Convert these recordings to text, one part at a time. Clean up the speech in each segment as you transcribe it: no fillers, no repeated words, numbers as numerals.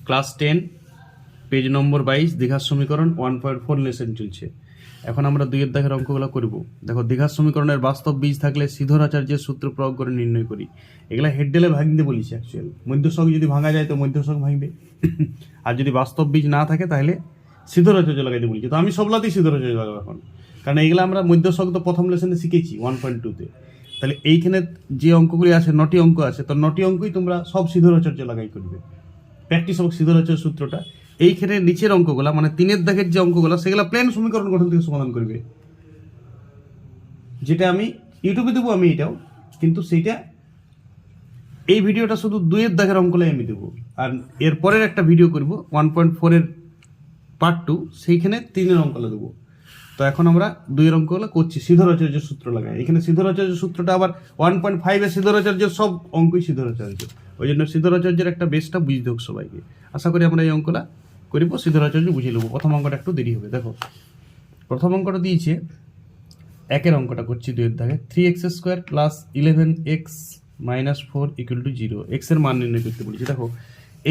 Class 10 page নম্বর 22 দীঘার সমীকরণ 1.4 lesson চলছে। এখন আমরা 2 এর দাগের অঙ্কগুলো করব। দেখো, দীঘার সমীকরণের বাস্তব বীজ থাকলে সিধরাচার্যের সূত্র প্রয়োগ করে নির্ণয় করি। এগুলা হেডডেলে ভাঙতে বলিছে অ্যাকচুয়াল। মধ্যসক যদি ভাঙা যায় তো মধ্যসক ভাঙবে, আর যদি বাস্তব বীজ না থাকে তাহলে সিধরাচার্য লাগাইতে বলিছে। তো আমি সবলাতেই সিধরাচার্য লাগাবো এখন, কারণ এইগুলো আমরা মধ্যসক তো প্রথম লেসনে শিখেছি 1.2-তে। তাহলে এইখানে যে অঙ্কগুলি আছে 9টি অঙ্ক আছে, তো 9টি অঙ্কই তোমরা সব সিধরাচার্য লাগাই করবে। প্র্যাকটিস হবে সিধরাচার্য সূত্রটা। এইখানে নিচের অঙ্কগুলা মানে 3 এর দাগের যে অঙ্কগুলো সেগুলো প্লেন সমীকরণ গঠন থেকে সমাধান করবে, যেটা আমি ইউটিউবে দেবো আমি এটাও, কিন্তু সেইটা এই ভিডিওটা শুধু 2 এর দাগের অঙ্কলাই আমি দেবো, আর এর পরের একটা ভিডিও করব 1.4 এর পার্ট 2, সেইখানে 3 এর অঙ্কগুলো দেবো। তো এখন আমরা 2 এর অঙ্কগুলো করছি সিধরাচার্য সূত্র লাগাই। এখানে সিধরাচার্য সূত্রটা আবার 1.5 এর সিধরাচার্যের সব অঙ্কই সিধরাচার্য, ওই জন্য সিধরাচার্যের একটা বেসটা বুঝতে হোক সবাইকে। আশা করি আমরা এই অঙ্কটা করিব, সিধরাচার্য বুঝিয়ে নেবো। প্রথম অঙ্কটা একটু দেরি হবে। দেখো, প্রথম অঙ্কটা দিয়েছে, একের অঙ্কটা করছি 2 এর দাগে। 3x² plus 11x minus 4 equal to 0, x এর মান নির্ণয় করতে বলেছি। দেখো,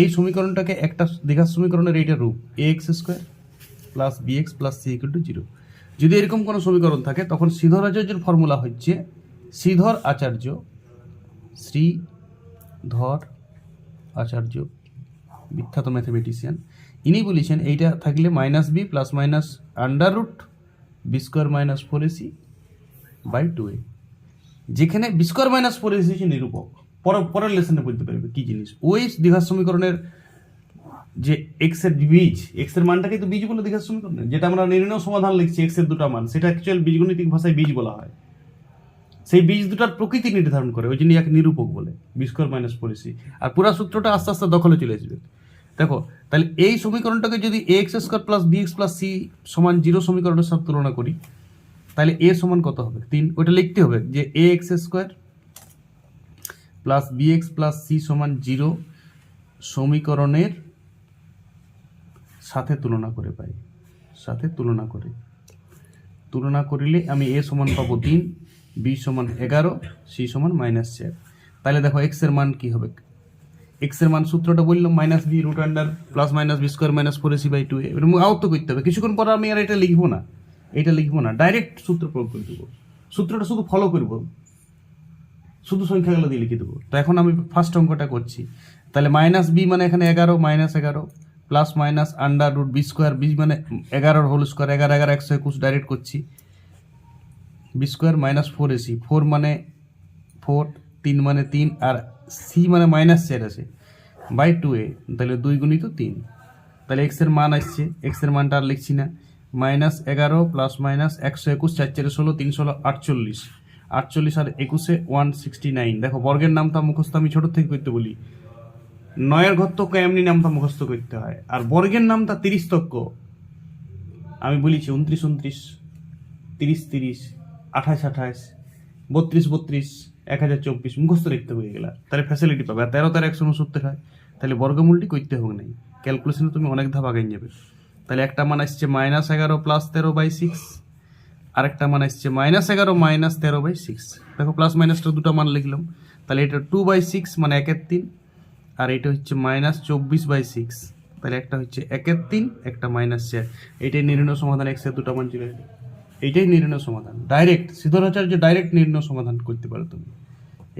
এই সমীকরণটাকে একটা দীঘার সমীকরণের এইটা রূপ ax² plus bx plus c equal to 0। যদি এরকম কোনো সমীকরণ থাকে তখন সিধরাচার্যের ফর্মুলা হচ্ছে শ্রীধর আচার্য, শ্রীধর আচার্য বিখ্যাত ম্যাথমেটিশিয়ান, ইনি বলেছেন এইটা থাকলে minus B plus minus under root B square minus 4ac by 2a, যেখানে বি স্কোয়ার মাইনাস 4ac হচ্ছে নিরূপক। পরের লেসনে বলতে পারবে কি জিনিস। ওই দীঘার সমীকরণের যে এক্স এর বীজ, এক্স এর মানটাকে তো বীজ বলে দীঘার সমীকরণে, যেটা আমরা নির্ণয় সমাধান লিখছি এক্স এর দুটো মান, সেটা অ্যাকচুয়াল বীজগণিতিক ভাষায় বীজ বলা হয়। সেই বীজ দুটার প্রকৃতি নির্ধারণ করে, ওই জন্য এক নিরূপক বলে বি স্কোয়ার মাইনাস 4ac। আর পুরা সূত্রটা আস্তে আস্তে দখলে চলে আসবে। দেখো, তাহলে এই সমীকরণটাকে যদি ax² plus bx plus c সমান 0 সমীকরণের সাথে তুলনা করি, তাহলে a সমান কত হবে 3। ওটা লিখতে হবে যে ax² plus bx plus c সমান 0 সমীকরণের সাথে তুলনা করে পাই, সাথে তুলনা করিলে আমি a সমান পাবো 3, b সমান 11, c সমান -4। তাহলে দেখো x এর মান কি হবে। x এর মান সূত্রটা বললাম minus B root under plus minus B square minus 4ac by 2a। এরকম আউট করতে হবে। কিছুক্ষণ পর আমি আর এটা লিখবো না, ডাইরেক্ট সূত্র প্রয়োগ করে দেবো। সূত্রটা শুধু ফলো করবো, শুধু সংখ্যাগুলো দিয়ে লিখে দেবো। তো এখন আমি ফার্স্ট অঙ্কটা করছি। তাহলে মাইনাস বি মানে এখানে 11 -11 plus minus under root B square, B মানে 11 হোল স্কোয়ার, 11 11 121 ডাইরেক্ট করছি, বি স্কোয়ার মাইনাস 4ac, 4 মানে 4, 3 মানে 3, আর সি মানে -4 আছে বাই 2a, তাহলে 2 গুণিত 3। তাহলে এক্স এর মান আসছে, এক্স এর মানটা আর লিখছি না, -11 প্লাস মাইনাস 121, 4 4 16, 3 16 48, 48 আর 21 169। দেখো, বর্গের নামটা মুখস্থ আমি ছোট থেকে করতে বলি, 9 ঘর তক্ক এমনি নামটা মুখস্থ করতে হয়, আর বর্গের নামটা 30 তক্ক আমি বলেছি 29 29, 30 30, 28 28, 32 32, 1024 মুখস্থ লিখতে হয়ে গেল, তাহলে ফ্যাসিলিটি পাবে। আর 13 13 169 হয়, তাহলে বর্গমূলটি করতে হবে নাই, ক্যালকুলেশনে তুমি অনেক ধাপ আগে যাবে। তাহলে একটা মান আসছে -11 প্লাস 13 বাই 6, আরেকটা মান আসছে -11 মাইনাস 13 বাই 6। দেখো, প্লাস মাইনাসটা দুটো মান লিখলাম। তাহলে এটা 2/6 মানে 1/3, আর এটা হচ্ছে -24 বাই 6। তাহলে একটা হচ্ছে 1/3, একটা -4। এইটাই নির্ণয় সমাধান, এক্স এর দুটো মান চলে যাবে। এইটাই নির্ণয় সমাধান, ডাইরেক্ট সিধরাচার্য ডাইরেক্ট নির্ণয় সমাধান করতে পারো তুমি।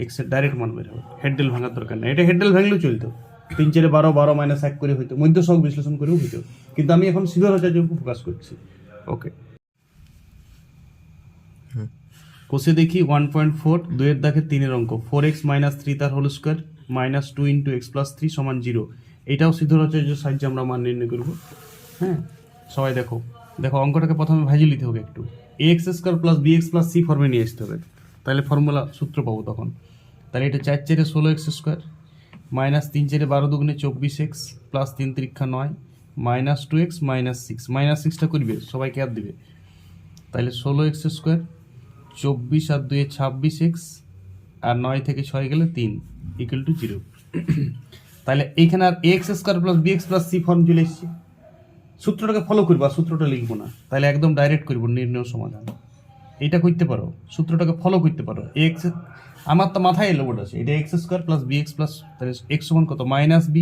এক্স এর ডাইরেক্ট মান বের হবে, হেডডেল ভাঙার দরকার নেই। এটা হেডডেল ভাঙলেও চলতো, 3 4 12 12 - 1 করে হইতো, মধ্য সহগ বিশ্লেষণ করেও হইতো, কিন্তু আমি এখন সিধরাচার্যের উপর ফোকাস করছি। ওকে, কোষে দেখি 1.4 2 এর দাগে 3 এর অঙ্ক, 4x মাইনাস 3 তার whole square minus 2 × x plus 3 সমান 0। এটাও সিধরাচার্যের সাহায্যে আমরা মান নির্ণয় করব। হ্যাঁ, সবাই দেখো অঙ্কটাকে প্রথমে ভাজি নিতে হবে একটু, ax² plus bx plus c ফর্মে নিয়ে আসতে হবে, তাহলে ফর্মুলা সূত্র পাবো তখন। তাহলে এটা 4 4 16x² minus 3 4 12 2 24x plus 3 3 9 minus 2x minus 6, minus 6টা করবে সবাইকে আর দিবে। তাহলে 16x², 24 আর 2 26x, আর 9 থেকে 6 গেলে 3 ইকুয়াল টু 0। তাহলে এইখানে আর ax² plus bx plus c form চলে এসছে। সূত্রটাকে ফলো করবো, আর সূত্রটা লিখবো না, তাহলে একদম ডাইরেক্ট করবো নির্ণয় সমাধান। এটা করতে পারো, সূত্রটাকে ফলো করতে পারো। এক্স আমার তো মাথায় এলো বোর্ড আছে, এটা x² প্লাস bx প্লাস, তাহলে x সমান কত -b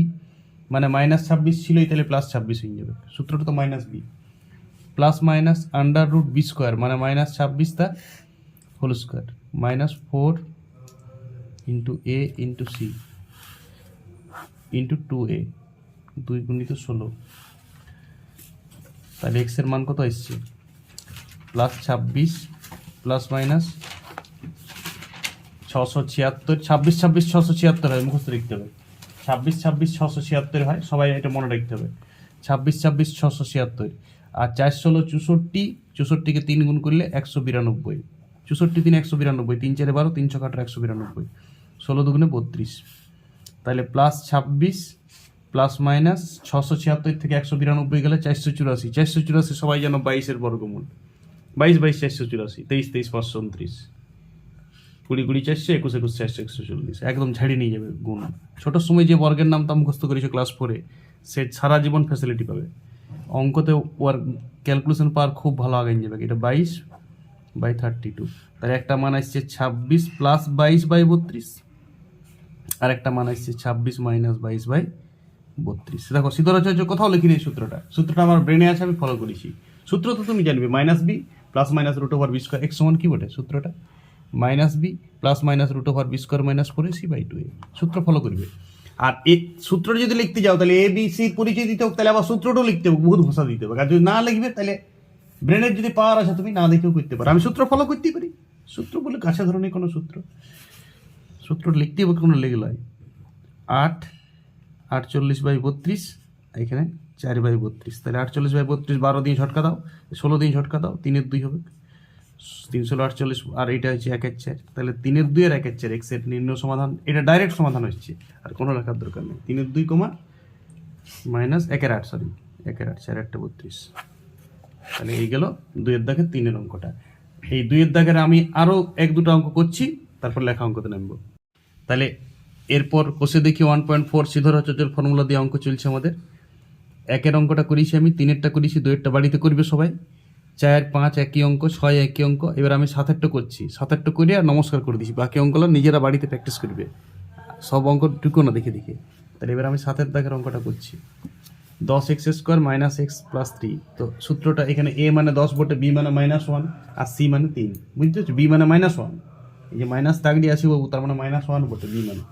মানে -26 ছিলই, তাহলে +26 হয়ে যাবে। সূত্রটা তো -b প্লাস মাইনাস √b² মানে -26 তার whole square -4 × a × c × 2a 2 × 16। তাহলে x এর মান কত আসছে +26 প্লাস মাইনাস 676, 26 26 676 হয়, মুখস্থ লিখতে হবে। 26 26 676 হয়, সবাই এটা মনে রাখতে হবে। 26 26 676 আর 4 16 64, 64কে 3 গুণ করলে 192, 64 3 192, 3 4 12, 3 6 18 192, 16 দুগুণে 32। তাহলে +26 প্লাস মাইনাস 676 থেকে 192 গেলে 484, 484 সবাই যেন 22-এর বর্গমূল, 22 22 484, 23 23 529, 20 20 400, 21 21 400, 140, একদম ঝাড়ি নিয়ে যাবে গুণ। ছোটোর সময় যে বর্গের নামটা মুখস্থ করেছো ক্লাস 4-এ, সে সারা জীবন ফ্যাসিলিটি পাবে। অঙ্কতে ওর ক্যালকুলেশন পাওয়ার খুব ভালো আগে যাবে। এটা 22/32, তার একটা মান আসছে 26 প্লাস 22/32, আর একটা মান আসছে 26 মাইনাস 22/32। দেখো সিদ্ধরাচার্য কোথাও লিখিনি এই সূত্রটা আমার ব্রেনে আছে, আমি ফলো করেছি। সূত্র তো তুমি জানবে, -b plus minus √b² x সমান কি বটে সূত্রটা, -b plus minus √b² - 4ac/2a। সূত্র ফলো করবে। আর এই সূত্রটা যদি লিখতে যাও তাহলে ABC পরিচয় দিতে হোক, তাহলে আবার সূত্রটাও লিখতে হবে, বহুত ভাষা দিতে হবে। আর যদি না লিখবে তাহলে ব্রেনের যদি পাওয়ার আছে তুমি না দেখেও করতে পারো। আমি সূত্র ফলো করতেই পারি, সূত্র বলে কাছে ধরনের কোনো সূত্র লিখতে হবে, কোনো লেগে নয়। 8 48/32, এখানে 4/32, তাহলে 48/32 12 দিয়ে ঝটকা দাও, 16 দিয়ে ঝটকা দাও, 3 এর 2 হবে, 3 × 48, আর এটা হচ্ছে 1 এর 4, তাহলে 3 এর 2 আর 1 এর 4 x এর নির্ণয় সমাধান। এটা ডাইরেক্ট সমাধান হচ্ছে, আর কোনো লেখার দরকার নেই। 3 এর 2, -1 এর 8, সরি 1 এর 8, 4 8 32। তাহলে এই গেল 2 এর দাগের 3 এর অঙ্কটা। এই 2 এর দাগের আমি আরও 1-2টা অঙ্ক করছি, তারপর লেখা অঙ্কতে নামবো। তাহলে এরপর কষে দেখি 1.4 সিদ্ধরাচার্যের ফর্মুলা দিয়ে অঙ্ক চলছে আমাদের। 1-এর অঙ্কটা করেছি আমি, 3-এরটা করেছি, 2-এরটা বাড়িতে করবে সবাই। 4 5 একই অঙ্ক, 6 একই অঙ্ক। এবার আমি 7-এরটা করছি, 7-এরটা করে আর নমস্কার করে দিচ্ছি। বাকি অঙ্কগুলো নিজেরা বাড়িতে প্র্যাকটিস করবে, সব অঙ্ক টুকু না দেখে দেখে। তাহলে এবার আমি 7-এর দাগের অঙ্কটা করছি। 10x² - x + 3। তো সূত্রটা এখানে a মানে 10 বটে, b মানে -1 আর c মানে 3, বুঝতে পারছো? b মানে -1, এই যে মাইনাস দাগ দিয়ে আসি বাবু, তার মানে -1 বটে b মানে।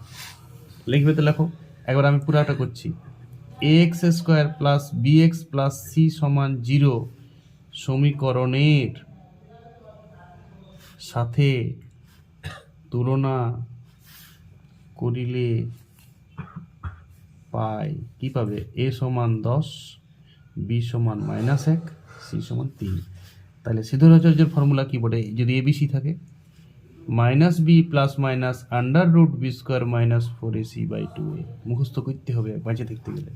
লিখবে তো লেখো। একবার আমি পুরাটা করছি। ax² + bx + c = 0 সমীকরণের সাথে তুলনা করিলে পাই কি পাবে, a = 10, b = -1, c = 3। তাহলে সিদ্ধরাচার্যের ফর্মুলা কি বলে, যদি abc থাকে -b plus minus √b² - 4ac/2a। মুখস্থ করতে হবে বাঁচে থাকতে গেলে।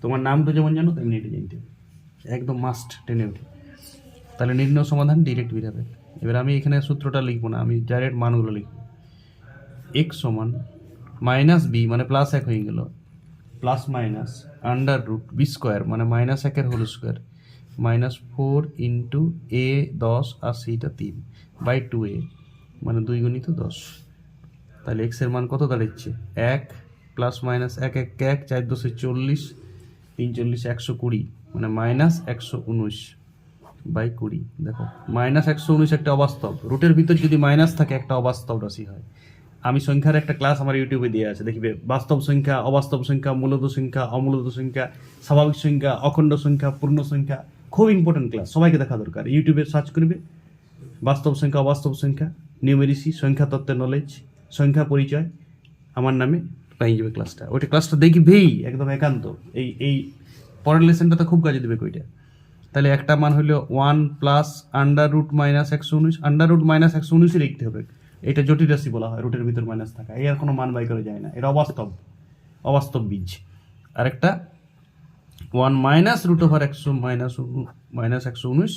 তোমার নামটা যেমন জানো তেমনি এটা জানতে হবে, একদম মাস্ট টেনে ওঠে। তাহলে নির্ণয় সমাধান ডিরেক্ট বেরাবে। এবার আমি এখানে সূত্রটা লিখবো না, আমি ডাইরেক্ট মানগুলো লিখব। x = -b মানে +1 হয়ে গেল, প্লাস মাইনাস √b² মানে -1 হোল স্কোয়ার -4 × a 10 আর c-টা 3/2a মানে 2 × 10। তাহলে x এর মান কত দাঁড়াচ্ছে 1 প্লাস মাইনাস 1 1 1 4 2 40, 3 40 120 মানে -119/20। দেখো -119 একটা অবাস্তব, রুটের ভিতর যদি মাইনাস থাকে একটা অবাস্তব রাশি হয়। আমি সংখ্যার একটা ক্লাস আমার ইউটিউবে দিয়ে আছে, দেখবে বাস্তব সংখ্যা, অবাস্তব সংখ্যা, মূলত সংখ্যা, অমূলত সংখ্যা, স্বাভাবিক সংখ্যা, অখণ্ড সংখ্যা, পূর্ণ সংখ্যা। খুব ইম্পর্টেন্ট ক্লাস, সবাইকে দেখা দরকার। ইউটিউবে সার্চ করবে বাস্তব সংখ্যা, অবাস্তব সংখ্যা, নিউমেরিসি, সংখ্যা তত্ত্বের নলেজ, সংখ্যা পরিচয়, আমার নামে পাই যাবে ক্লাসটা। ওইটা ক্লাসটা দেখবেই একদম একান্ত। এই পরের লেসনটাতে খুব কাজে দেবে ওইটা। তাহলে একটা মান হলো 1 প্লাস √-119, √-119 লিখতে হবে। এটা জটিল রাশি বলা হয়, রুটের ভিতর মাইনাস থাকা, এর কোনো মান বাই করা যায় না, এটা অবাস্তব বীজ। আরেকটা 1 -√119/20,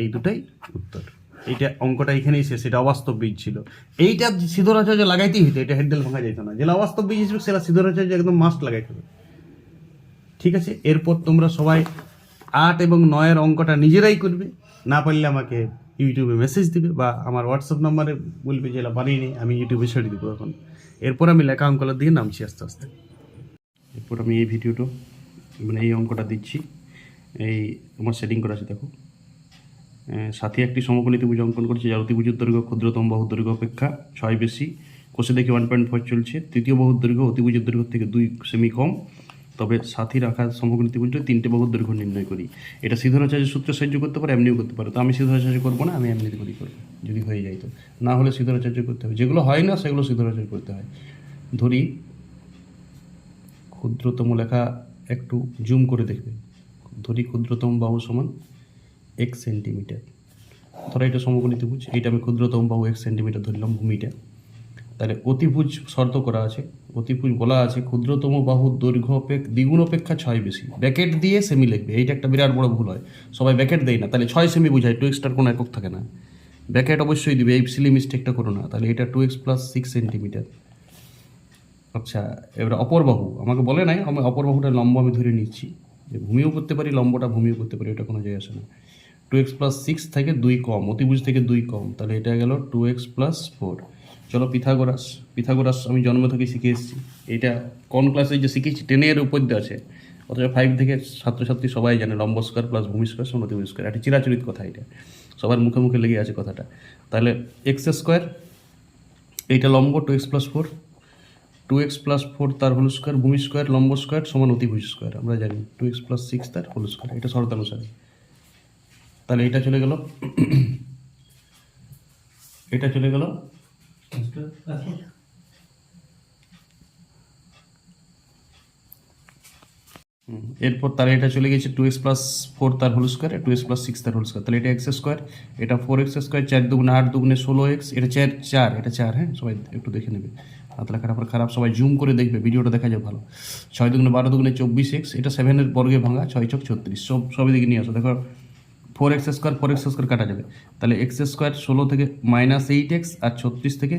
এই দুটাই উত্তর। এইটা অঙ্কটা এখানেই শেষ, এটা অবাস্তব বীজ ছিল। এইটা সিদ্ধরাচার্য লাগাইতেই হইতো, এটা হেডেল ভাঙা যেত না। যেটা অবাস্তব বীজ হিসেবে সেটা সিদ্ধরাচার্য একদম মাস্ট লাগাইতে হবে। ঠিক আছে, এরপর তোমরা সবাই 8 এবং 9-এর অঙ্কটা নিজেরাই করবে, না পারলে আমাকে ইউটিউবে মেসেজ দিবে বা আমার হোয়াটসঅ্যাপ নাম্বারে বলবে যে এটা বানিয়ে নিই, আমি ইউটিউবে ছেড়ে দিব এখন। এরপর আমি লেখা অঙ্কগুলোর দিকে নামছি আস্তে আস্তে। এরপর আমি এই ভিডিওটা মানে এই অঙ্কটা দিচ্ছি। এই আমার সেটিং করা আছে দেখো। সাথে একটি সমকোণী ত্রিভুজ অঙ্কন করছি যার অতিভুজের দৈর্ঘ্য ক্ষুদ্রতম বাহুর দৈর্ঘ্য অপেক্ষা 6 বেশি। কোষে দেখি 1.4 চলছে। তৃতীয় বাহুর দৈর্ঘ্য অতিভুজের দৈর্ঘ্য থেকে 2 সেমি কম। তবে সাথী রাখা সমকোণী ত্রিভুজটা 3টে বাহুর দৈর্ঘ্য নির্ণয় করি। এটা সিদ্ধরাচার্যের সূত্র সাহায্য করতে পারে, এমনিও করতে পারে। তো আমি সিদ্ধরাচার্য করবো না, আমি এমনি করি করবো যদি হয়ে যায়। তো না হলে সিদ্ধরাচার্য করতে হবে, যেগুলো হয় না সেগুলো সিদ্ধরাচার্য করতে হয়। ধরি ক্ষুদ্রতম লেখা একটু জুম করে দেখবে। ধরি ক্ষুদ্রতম বাহু সমান 1 সেন্টিমিটার। ধরো এটা সমকোণী ত্রিভুজ, এইটা আমি ক্ষুদ্রতম বাহু 1 সেন্টিমিটার ধরলাম ভূমিটা। তাহলে অতিভুজ শর্ত করা আছে, অতিভুজ বলা আছে ক্ষুদ্রতম বাহুর দৈর্ঘ্য দ্বিগুণ অপেক্ষা 6 বেশি। ব্যাকেট দিয়ে সেমি লিখবে, এইটা একটা বিরাট বড় ভুল হয়, সবাই ব্যাকেট দেয় না। তাহলে 6 সেমি বোঝায়, 2x টার কোনো একক থাকে না, ব্যাকেট অবশ্যই দিবে, এই সিলি মিস্টেকটা করো না। তাহলে এটা 2x + 6 সেন্টিমিটার। আচ্ছা, এবার অপর বাহু আমাকে বলে নাই, আমি অপর বাহুটা লম্ব আমি ধরে নিচ্ছি, যে ভূমিও করতে পারি, লম্বটা ভূমিও করতে পারি, এটা কোনো যায় আসে না। 2x + 6 থেকে 2 কম, অতিভুজ থেকে 2 কম, তাহলে এটা গেল 2x + 4। চলো পিথাগোরাস আমি জন্ম থেকে শিখে এসেছি। এটা কোন ক্লাসে যে শিখেছি, 10 উপর দিয়ে আছে, অথচ 5 থেকে ছাত্রছাত্রী সবাই জানে লম্ব স্কোয়ার প্লাস ভূমি স্কোয়ার সমান অতিভুজ স্কোয়ার। একটা চিরাচরিত কথা, এটা সবার মুখে মুখে লেগে আছে কথাটা। তাহলে এক্স স্কোয়ার, এইটা লম্ব 2x + 4, 2x + 4 তার হোল স্কোয়ার, ভূমি স্কোয়ার লম্ব স্কোয়ার সমান অতিভুজ স্কোয়ার, আমরা জানি 2x + 6 তার হোল স্কোয়ার, এটা শর্তানুসারে। তাহলে এটা চলে গেল, এটা চলে গেল এরপর তাহলে এটা চলে গেছে 2x + 4 তার হোল স্কোয়ার, 2x + 6 তার হোল স্কোয়ার। তাহলে এটা x স্কোয়ার, এটা 4x স্কোয়ার, 4 দুগুণে 8 দুগুণে 16x, এটা 4, এটা 4। হ্যাঁ, সবাই একটু দেখে নেবে, হাত লেখার পর খারাপ, সবাই জুম করে দেখবে, ভিডিওটা দেখা যায় ভালো। 6 দুগুণে 12 দুগুণে 24x, এটা 7-এর বর্গে ভাঙা, 6 × 36, সবই দিকে নিয়ে আসো। দেখো 4x স্কোয়ার 4x স্কোয়ার কাটা যাবে, তাহলে x স্কোয়ার 16 থেকে -8x, আর 36 থেকে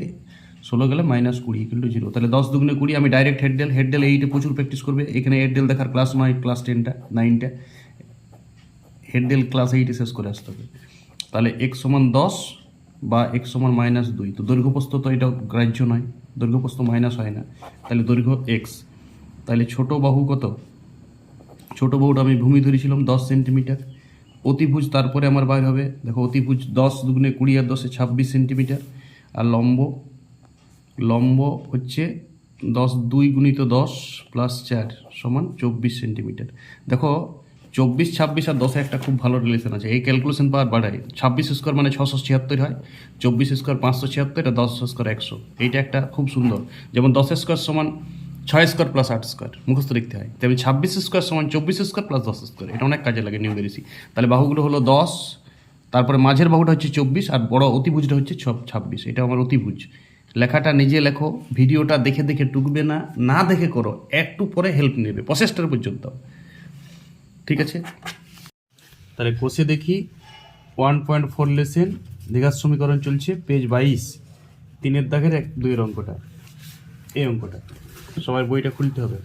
16 গেলে -20 = 0। তাহলে 10 দুগুণে 20, আমি ডাইরেক্ট হেডডেল 8-এ প্রচুর প্র্যাকটিস করবে। এখানে হেডডেল দেখার ক্লাস নয়, ক্লাস 10টা 9টা, হেডডেল ক্লাস 8-এ শেষ করে আসতে হবে। তাহলে x = 10 বা x = -2। তো দৈর্ঘ্যপ্রস্থ তো এটা গ্রাহ্য নয়, দৈর্ঘ্যপ্রস্থ মাইনাস হয় না, তাহলে দৈর্ঘ্য x। তাহলে ছোট বাহু কত? ছোট বাহুটা আমি ভূমি ধরেছিলাম 10 সেন্টিমিটার। অতিভুজ তারপরে আমার বাইর হবে, দেখো অতিভুজ 10 দুগুণে 20 আর 10-এ 26 সেন্টিমিটার। আর লম্ব হচ্ছে 10 2 × 10 + 4 সমান 24 সেন্টিমিটার। দেখো 24, 26 আর 10-এ একটা খুব ভালো রিলেশন আছে, এই ক্যালকুলেশন পাওয়ার বাড়ায়। 26 স্কোয়ার মানে 676 হয়, 24 স্কোয়ার 576, এটা 10 স্কোয়ার 100, এইটা একটা খুব সুন্দর। যেমন 10 স্কোয়ার সমান 6 স্কোয়ার + 8 স্কোয়ার, মুখস্থ লিখতে হয়। তেমনি 26 স্কোয়ার সমান 24 স্কোয়ার + 10 স্কোয়ার, এটা অনেক কাজে লাগে নিউমেরিসি। তাহলে বাহুগুলো হলো 10, তারপরে মাঝের বাহুটা হচ্ছে 24, আর বড় অতিভুজটা হচ্ছে 26, এটা আমার অতিভুজ। লেখাটা নিজে লেখো, ভিডিওটা দেখে দেখে টুকবে না, না দেখে করো, একটু পরে হেল্প নেবে প্রসেসটার পর্যন্ত, ঠিক আছে? তাহলে কোষে দেখি 1.4 লেসেন দ্বিঘাত সমীকরণ চলছে, পেজ 22, 3-এর দাগের 2-এর অঙ্কটা, এই অঙ্কটা সবার বইটা খুলতে হবে।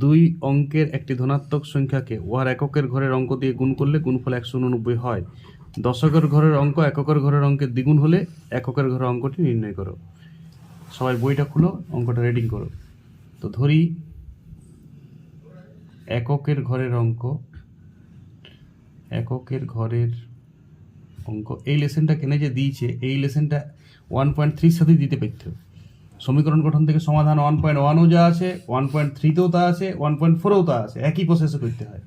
2 অঙ্কের একটি ধনাত্মক সংখ্যাকে উহার এককের ঘরের অঙ্ক দিয়ে গুণ করলে গুণফল 189 হয়। দশকের ঘরের অঙ্ক এককের ঘরের অঙ্কের দ্বিগুণ হলে এককের ঘরের অঙ্কটি নির্ণয় করো। সবাই বইটা খুলো, অঙ্কটা রিডিং করো। তো ধরি এককের ঘরের অঙ্ক, এই লেসেনটা কেনে যে দিয়েছে, এই লেসেনটা 1.3 সাথে দিতে পারত। সমীকরণ গঠন থেকে সমাধান 1.1ও যা আছে, 1.3তেও তা আছে, 1.4এও তা আছে, একই প্রসেসে করতে হয়।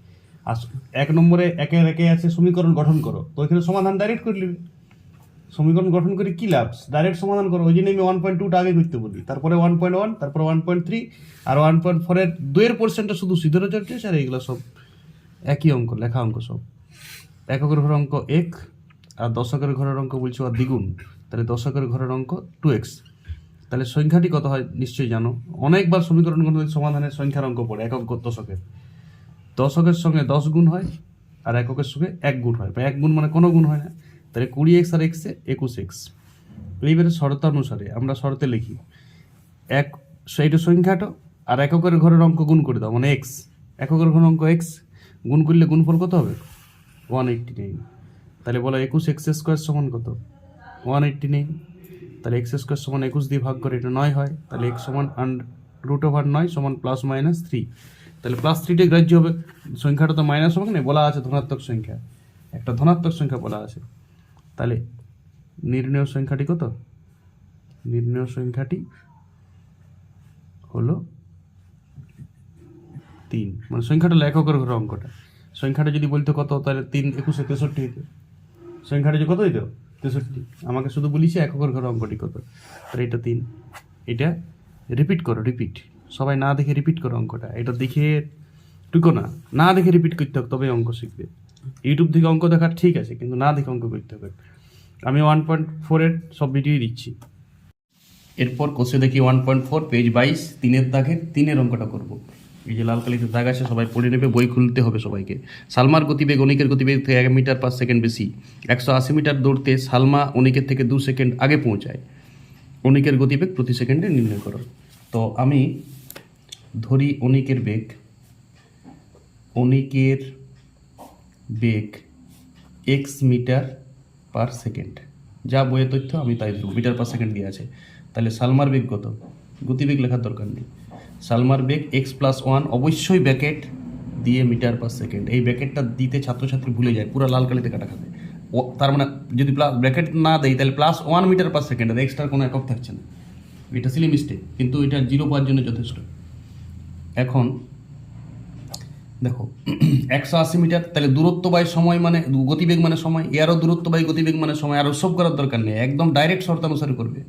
আর 1 নম্বরে একের একে আছে সমীকরণ গঠন করো, তো এখানে সমাধান ডাইরেক্ট করে নেবে। সমীকরণ গঠন করে কি লাভ, ডাইরেক্ট সমাধান করো। ওই জন্য আমি 1.2টা আগে করতে বলি, তারপরে 1.1, তারপরে 1.3, আর 1.4-এর 2-এর পোর্শনটা শুধু সিদ্ধরাচার্য, আর এইগুলো সব একই অঙ্ক, লেখা অঙ্ক সব। এককের ঘরের অঙ্ক 1, আর দশকের ঘরের অঙ্ক বলছো আর দ্বিগুণ, তাহলে দশকের ঘরের অঙ্ক 2x। তাহলে সংখ্যাটি কত হয় নিশ্চয়ই জানো, অনেকবার সমীকরণ সমাধানের সংখ্যার অঙ্ক পড়ে। একক দশকের সঙ্গে 10 গুণ হয়, আর এককের সঙ্গে 1 গুণ হয়, বা 1 গুণ মানে কোনো গুণ হয় না। তাহলে 20x আর x-এ 21x। এইবারে শর্তানুসারে আমরা শর্তে লিখি, সেইটা সংখ্যাটা আর এককের ঘরের অঙ্ক গুণ করে দাও, মানে x, এককের ঘরের অঙ্ক x গুণ করলে গুণফল কত হবে? 189। তাহলে বলো 21x² সমান কত? 189। তাহলে x² সমান 21 দিয়ে ভাগ করে এটা 9 হয়, তাহলে x সমান √9 সমান +-3। তাহলে +3টাই গ্রাহ্য হবে, সংখ্যাটা তো মাইনাস হবে না, বলা আছে ধনাত্মক সংখ্যা, একটা ধনাত্মক সংখ্যা বলা আছে। তাহলে নির্ণয় সংখ্যাটি কত? নির্ণয় সংখ্যাটি হলো 3, মানে সংখ্যাটা হলো এককের ঘরে অঙ্কটা। সংখ্যাটা যদি বলতো কত, তাহলে 3 21 63 হইতো। সংখ্যাটা যে কত হইতো? 63। আমাকে শুধু বলিছে এককের ঘরে অঙ্কটি কত, তাহলে এটা 3। এটা রিপিট করো, রিপিট, সবাই না দেখে রিপিট করো অঙ্কটা। এটা দেখে টুকো না, না দেখে রিপিট করতে হবে, তবে অঙ্ক শিখবে। ইউটিউব থেকে অঙ্ক দেখা ঠিক আছে, কিন্তু না দেখে অঙ্ক করতে হবে। আমি 1.4 এর সব ভিডিওই দিচ্ছি। এরপর কোষে দেখি 1.4 পেজ 22 3-এর দাগের 3-এর অঙ্কটা করব। এই যে লাল কালিতে দাগ আছে, সবাই পড়ে নেবে, বই খুলতে হবে সবাইকে। সালমার গতিবেগ অনিকের গতিবেগ থেকে 1 মিটার/সেকেন্ড বেশি। 180 মিটার দৌড়তে সালমা অনিকের থেকে 2 সেকেন্ড আগে পৌঁছায়। অনিকের গতিবেগ প্রতি সেকেন্ডে নির্ণয় করো। তো আমি ধরি অনিকের বেগ x মিটার/সেকেন্ড, যা বইয়ের তথ্য আমি তাই দেবো, মিটার/সেকেন্ড দিয়ে আছে। তাহলে সালমার বেগ কত? গতিবেগ লেখার দরকার নেই। সালমার বেগ x+1, অবশ্যই ব্র্যাকেট দিয়ে মিটার/সেকেন্ড। এই ব্র্যাকেটটা দিতে ছাত্রছাত্রী ভুলে যায়, পুরো লাল কালিতে কাটা খাবে। তার মানে যদি ব্র্যাকেট না দেয় তাহলে +1 মিটার/সেকেন্ড, এক্সট্রা কোনো একক থাকছে না। এটা সিলি মিস্টেক, কিন্তু এটা 0 পাওয়ার জন্য যথেষ্ট। এখন দেখো 180 মিটার, তাহলে দূরত্ব বাই সময় মানে গতিবেগ মানে সময়, এরও দূরত্ব বাই গতিবেগ মানে সময়। আর সব করার দরকার নেই, একদম ডাইরেক্ট শর্তানুসারে করবে।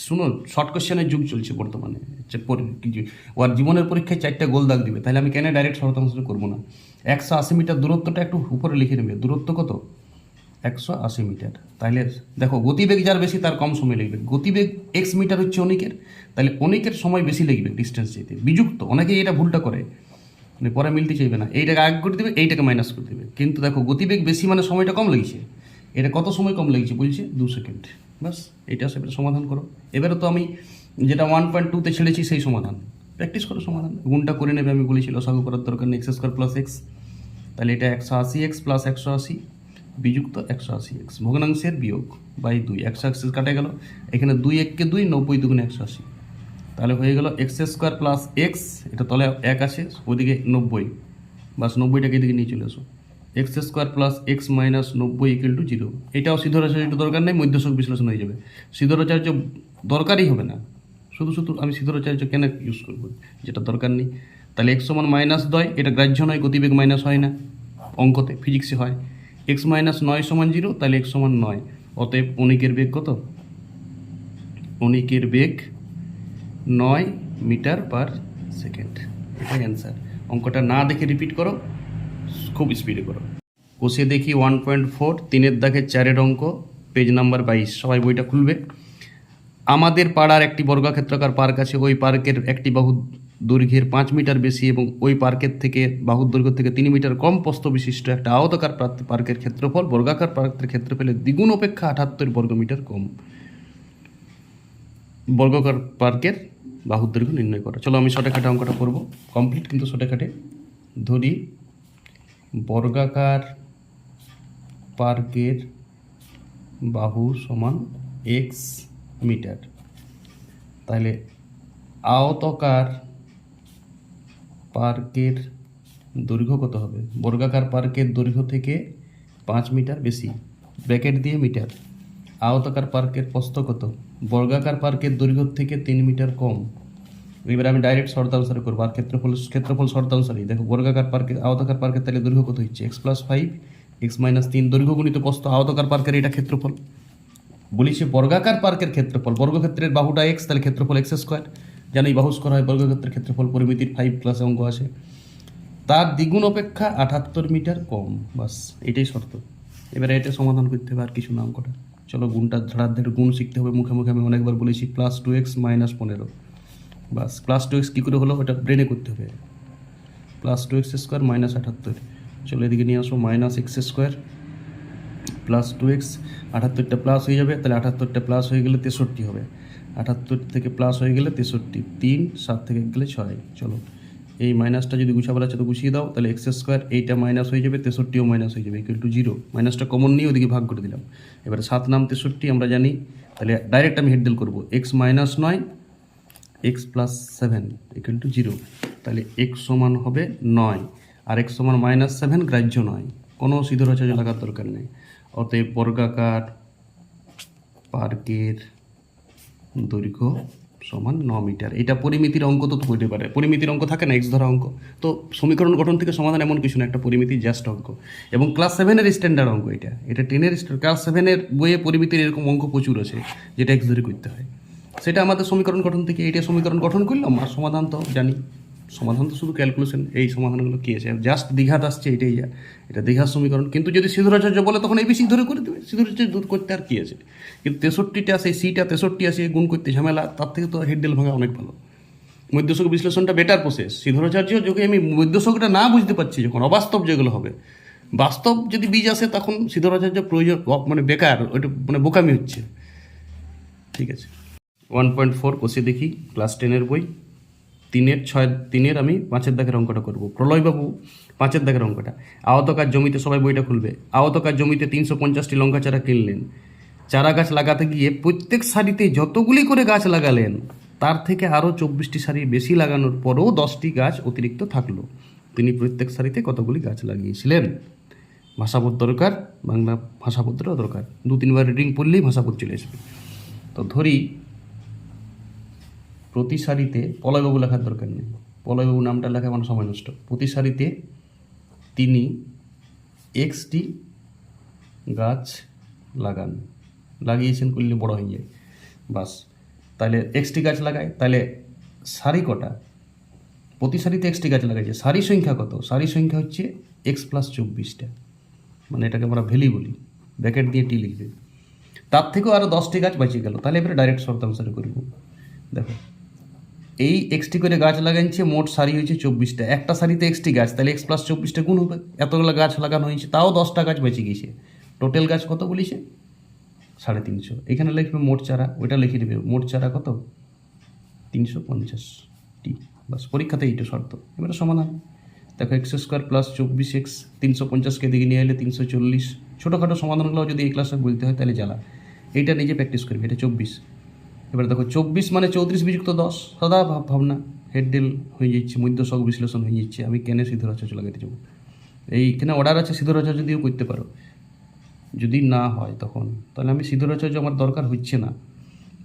শুনো, শর্ট কোশ্চেনের যুগ চলছে বর্তমানে। ওর জীবনের পরীক্ষায় 4টা গোল দাগ দিবে, তাহলে আমি কেন ডাইরেক্ট শর্তানুসারে করবো না? 180 মিটার দূরত্বটা একটু উপরে লিখে নেবে। দূরত্ব কত? 180 মিটার। তাহলে দেখো গতিবেগ যার বেশি তার কম সময় লাগবে। গতিবেগ x মিটার হচ্ছে অনিকের, তাহলে অনিকের সময় বেশি লাগবে ডিস্টেন্স যেতে। বিযুক্ত, অনেকেই এটা ভুলটা করে, মানে পরে মিলতে চাইবে না, এইটাকে আগে করে দেবে, এইটাকে মাইনাস করে দেবে। কিন্তু দেখো গতিবেগ বেশি মানে সময়টা কম লেগেছে। এটা কত সময় কম লেগেছে বলছে? 2 সেকেন্ড। বাস, এটা সেটা সমাধান করো। এবারে তো আমি যেটা 1.2-তে ছেড়েছি সেই সমাধান প্র্যাকটিস করো। সমাধান গুণটা করে নেবে, আমি বলেছি লসাগু করার দরকার নেই। x² + x, তাহলে এটা 180x + 180 বিযুক্ত 180x, ভগ্নাংশের বিয়োগ বাই 2, 180 কাটে গেল। এখানে 2 1 2, 90 2 180, তাহলে হয়ে গেল x² + x, এটা তলে 1 আছে, ওইদিকে 90, বাস 90টাকে এদিকে নিয়ে চলে আসো। x² + x - 90 = 0। এটাও সিদ্ধরাচার্য দরকার নেই, মধ্যসূক বিশ্লেষণ হয়ে যাবে। সিদ্ধরাচার্য দরকারই হবে না, শুধু শুধু আমি সিদ্ধরাচার্য কেন ইউজ করবো যেটা দরকার নেই। তাহলে x = -2, এটা গ্রাহ্য নয়, গতিবেগ মাইনাস হয় না, অঙ্কতে ফিজিক্সে হয়। x - 9 = 0, তাহলে x = 9। অতএব অনিকের বেগ কত? অনিকের বেগ 9 মিটার/সেকেন্ড। এটাই অ্যান্সার। অঙ্কটা না দেখে রিপিট করো, খুব স্পিডে করো। কোষে দেখি 1.4 3-এর দাগের 4-এর অঙ্ক, পেজ নাম্বার 22। সবাই বইটা খুলবে। আমাদের পাড়ার একটি বর্গক্ষেত্রাকার পার্ক আছে। ওই পার্কের একটি বাহু দৈর্ঘ্যের 5 মিটার বেশি এবং ওই পার্কের থেকে বাহুর দৈর্ঘ্য থেকে 3 মিটার কম প্রস্থ বিশিষ্ট একটা আয়তাকার পার্কের ক্ষেত্রফল বর্গাকার পার্কের ক্ষেত্রফলের দ্বিগুণ অপেক্ষা 78 বর্গমিটার কম। বর্গাকার পার্কের বাহুর দৈর্ঘ্য নির্ণয় করা। চলো আমি শর্টকাটে অঙ্কটা করব, কমপ্লিট কিন্তু শর্টকাটে। ধরি বর্গাকার পার্কের বাহু সমান x মিটার, তাহলে আয়তাকার পার্কের দৈর্ঘ্য কত হবে? বর্গাকার পার্কের দৈর্ঘ্য থেকে 5 মিটার বেশি, ব্র্যাকেট দিয়ে মিটার। আয়তাকার পার্কের প্রস্থ কত? বর্গাকার পার্কের দৈর্ঘ্য থেকে 3 মিটার কম। এবার আমি ডাইরেক্ট শর্তানুসারে করবো, আর ক্ষেত্রফল শর্তানুসারেই। দেখো বর্গাকার পার্কের আয়তাকার পার্কের তাহলে দৈর্ঘ্য কত হচ্ছে? x + 5 x - 3 দৈর্ঘ্য গুণিত প্রস্থ আয়তাকার পার্কের, এটা ক্ষেত্রফল। বলিছে বর্গাকার পার্কের ক্ষেত্রফল, বর্গক্ষেত্রের বাহুটা x, তাহলে ক্ষেত্রফল x²। জানি বাহু স্কয়ার হয় বর্গক্ষেত্রের ক্ষেত্রফল, পরিমিতির 5 ক্লাসে অঙ্ক আছে। তার দ্বিগুণ অপেক্ষা 78 মিটার কম, বাস এটাই শর্ত। এবারে এটা সমাধান করতে হবে, আর কিছু না অঙ্কটা। চলো গুণটা ধারার গুণ শিখতে হবে, মুখে মুখে আমি অনেকবার বলেছি। +2x - 15, বাস +2x কী করে হলো ওটা ব্রেনে করতে হবে। +2x² - 78, চলো এদিকে নিয়ে আসো। -x² +2x, 78টা প্লাস হয়ে যাবে, তাহলে 78টা প্লাস হয়ে গেলে 63 হবে। 78 থেকে প্লাস হয়ে গেলে 63, 3 7 থেকে গেলে 6। চলো এই মাইনাসটা যদি গুছাবার আছে তো গুছিয়ে দাও, তাহলে x², এইটা মাইনাস হয়ে যাবে, 63ও মাইনাস হয়ে যাবে, = 0। মাইনাসটা কমন নিয়ে ওদিকে ভাগ করে দিলাম। এবারে 7 নাম 63 আমরা জানি, তাহলে ডাইরেক্ট আমি হেডদেল করবো। x - 9 x plus 7 equal to 0, তাহলে এক্স সমান হবে 9 আর এক্স সমান -7 গ্রাহ্য নয়, কোনো সিদ্ধরাচার্য লাগার দরকার নেই। অতএব বর্গাকার পার্কের দৈর্ঘ্য সমান 9 মিটার। এটা পরিমিতির অঙ্ক তো হতে পারে, পরিমিতির অঙ্ক থাকে না, এক্স ধরা অঙ্ক। তো সমীকরণ গঠন থেকে সমাধান এমন কিছু না, একটা পরিমিতির জাস্ট অঙ্ক, এবং ক্লাস 7-এর স্ট্যান্ডার্ড অঙ্ক এটা। এটা 10-এর ক্লাস 7-এর বইয়ে পরিমিতির এরকম অঙ্ক প্রচুর আছে যেটা এক্স ধরে করতে হয়। সেটা আমাদের সমীকরণ গঠন থেকে এইটা সমীকরণ গঠন করলাম, আর সমাধান তো জানি, সমাধান তো শুধু ক্যালকুলেশন। এই সমাধানগুলো কী আছে, জাস্ট দ্বিঘাত আসছে, এটাই যা, এটা দ্বিঘাত সমীকরণ। কিন্তু যদি সিদ্ধরাচার্য বলে তখন এই বেশি ধরে করে দেবে, সিদ্ধরাচার্য দূর করতে আর কী আছে। কিন্তু 63টা আছে, সিটা 63 আছে, গুণ করতে ঝামেলা, তার থেকে তো হেডডেল ভাঙা অনেক ভালো। মধ্যশক বিশ্লেষণটা বেটার প্রসেস। সিদ্ধরাচার্য যদি আমি মধ্যশকটা না বুঝতে পারছি, যখন অবাস্তব যেগুলো হবে, বাস্তব যদি বীজ আসে তখন সিদ্ধরাচার্য প্রয়োজন, মানে বেকার, ওইটা মানে বোকামি হচ্ছে। ঠিক আছে, 1.4 কষে দেখি, ক্লাস 10-এর বই, 3-এর আমি 5-এর দাগের অঙ্কটা করব। প্রলয়বাবু 5-এর দাগের অঙ্কটা, আয়তকার জমিতে, সবাই বইটা খুলবে। আয়তকার জমিতে 350টি লঙ্কা চারা কিনলেন। চারা গাছ লাগাতে গিয়ে প্রত্যেক সারিতে যতগুলি করে গাছ লাগালেন, তার থেকে আরও 24টি সারি বেশি লাগানোর পরেও 10টি গাছ অতিরিক্ত থাকলো। তিনি প্রত্যেক সারিতে কতগুলি গাছ লাগিয়েছিলেন? ভাষাবোধ দরকার, বাংলা ভাষাবোধটাও দরকার, 2-3বার রিডিং পড়লেই ভাষাবোধ চলে আসবে। তো ধরি প্রতি সারিতে, পলয়বাবু লেখার দরকার নেই, পলয়বাবু নামটা লেখা আমার সময় নষ্ট। প্রতি সারিতে তিনি এক্সটি গাছ লাগিয়েছেন করলে বড় হয়ে যায়, বাস। তাহলে এক্সটি গাছ লাগায়, তাহলে সারি কটা? প্রতি সারিতে এক্সটি গাছ লাগাইছে, সারি সংখ্যা কত? সারি সংখ্যা হচ্ছে এক্স প্লাস 24টা, মানে এটাকে আমরা ভ্যালি বলি, ব্র্যাকেট দিয়ে টি লিখবে। তার থেকেও আরও 10টি গাছ বেঁচে গেল। তাহলে এবারে ডাইরেক্ট শর্তানুসারে করব। দেখো, এই এক্সটি করে গাছ লাগাইছে, মোট সারি হয়েছে 24টা, একটা সারিতে এক্সটি গাছ, তাহলে এক্স প্লাস 24টা গুণ হবে। এতগুলো গাছ লাগানো হয়েছে, তাও 10টা গাছ বেঁচে গেছে। টোটাল গাছ কত বলিছে? 350। এখানে লিখবে মোট চারা, ওইটা লিখে দেবে মোট চারা কত? 350টি, বাস। পরীক্ষাতে এইটা শর্ত। এবারে সমাধান দেখো, এক্স স্কোয়ার প্লাস 24x, 350কে দিকে নিয়ে এলে 340। ছোটোখাটো সমাধানগুলো যদি এই ক্লাসে বলতে হয় তাহলে জ্বালা, এইটা নিজে প্র্যাকটিস করবে। এটা 24। এবার দেখো 24 মানে 34 বিযুক্ত 10, সদা ভাবনা, হেডডেল হয়ে যাচ্ছে, মধ্যশক বিশ্লেষণ হয়ে যাচ্ছে। আমি কেন সিদ্ধরাচার্য লাগাইতে যাবো? এইখানে অর্ডার আছে, সিদ্ধরাচার্য দিয়েও করতে পারো। যদি না হয় তখন, তাহলে আমি সিদ্ধরাচার্য আমার দরকার হচ্ছে না।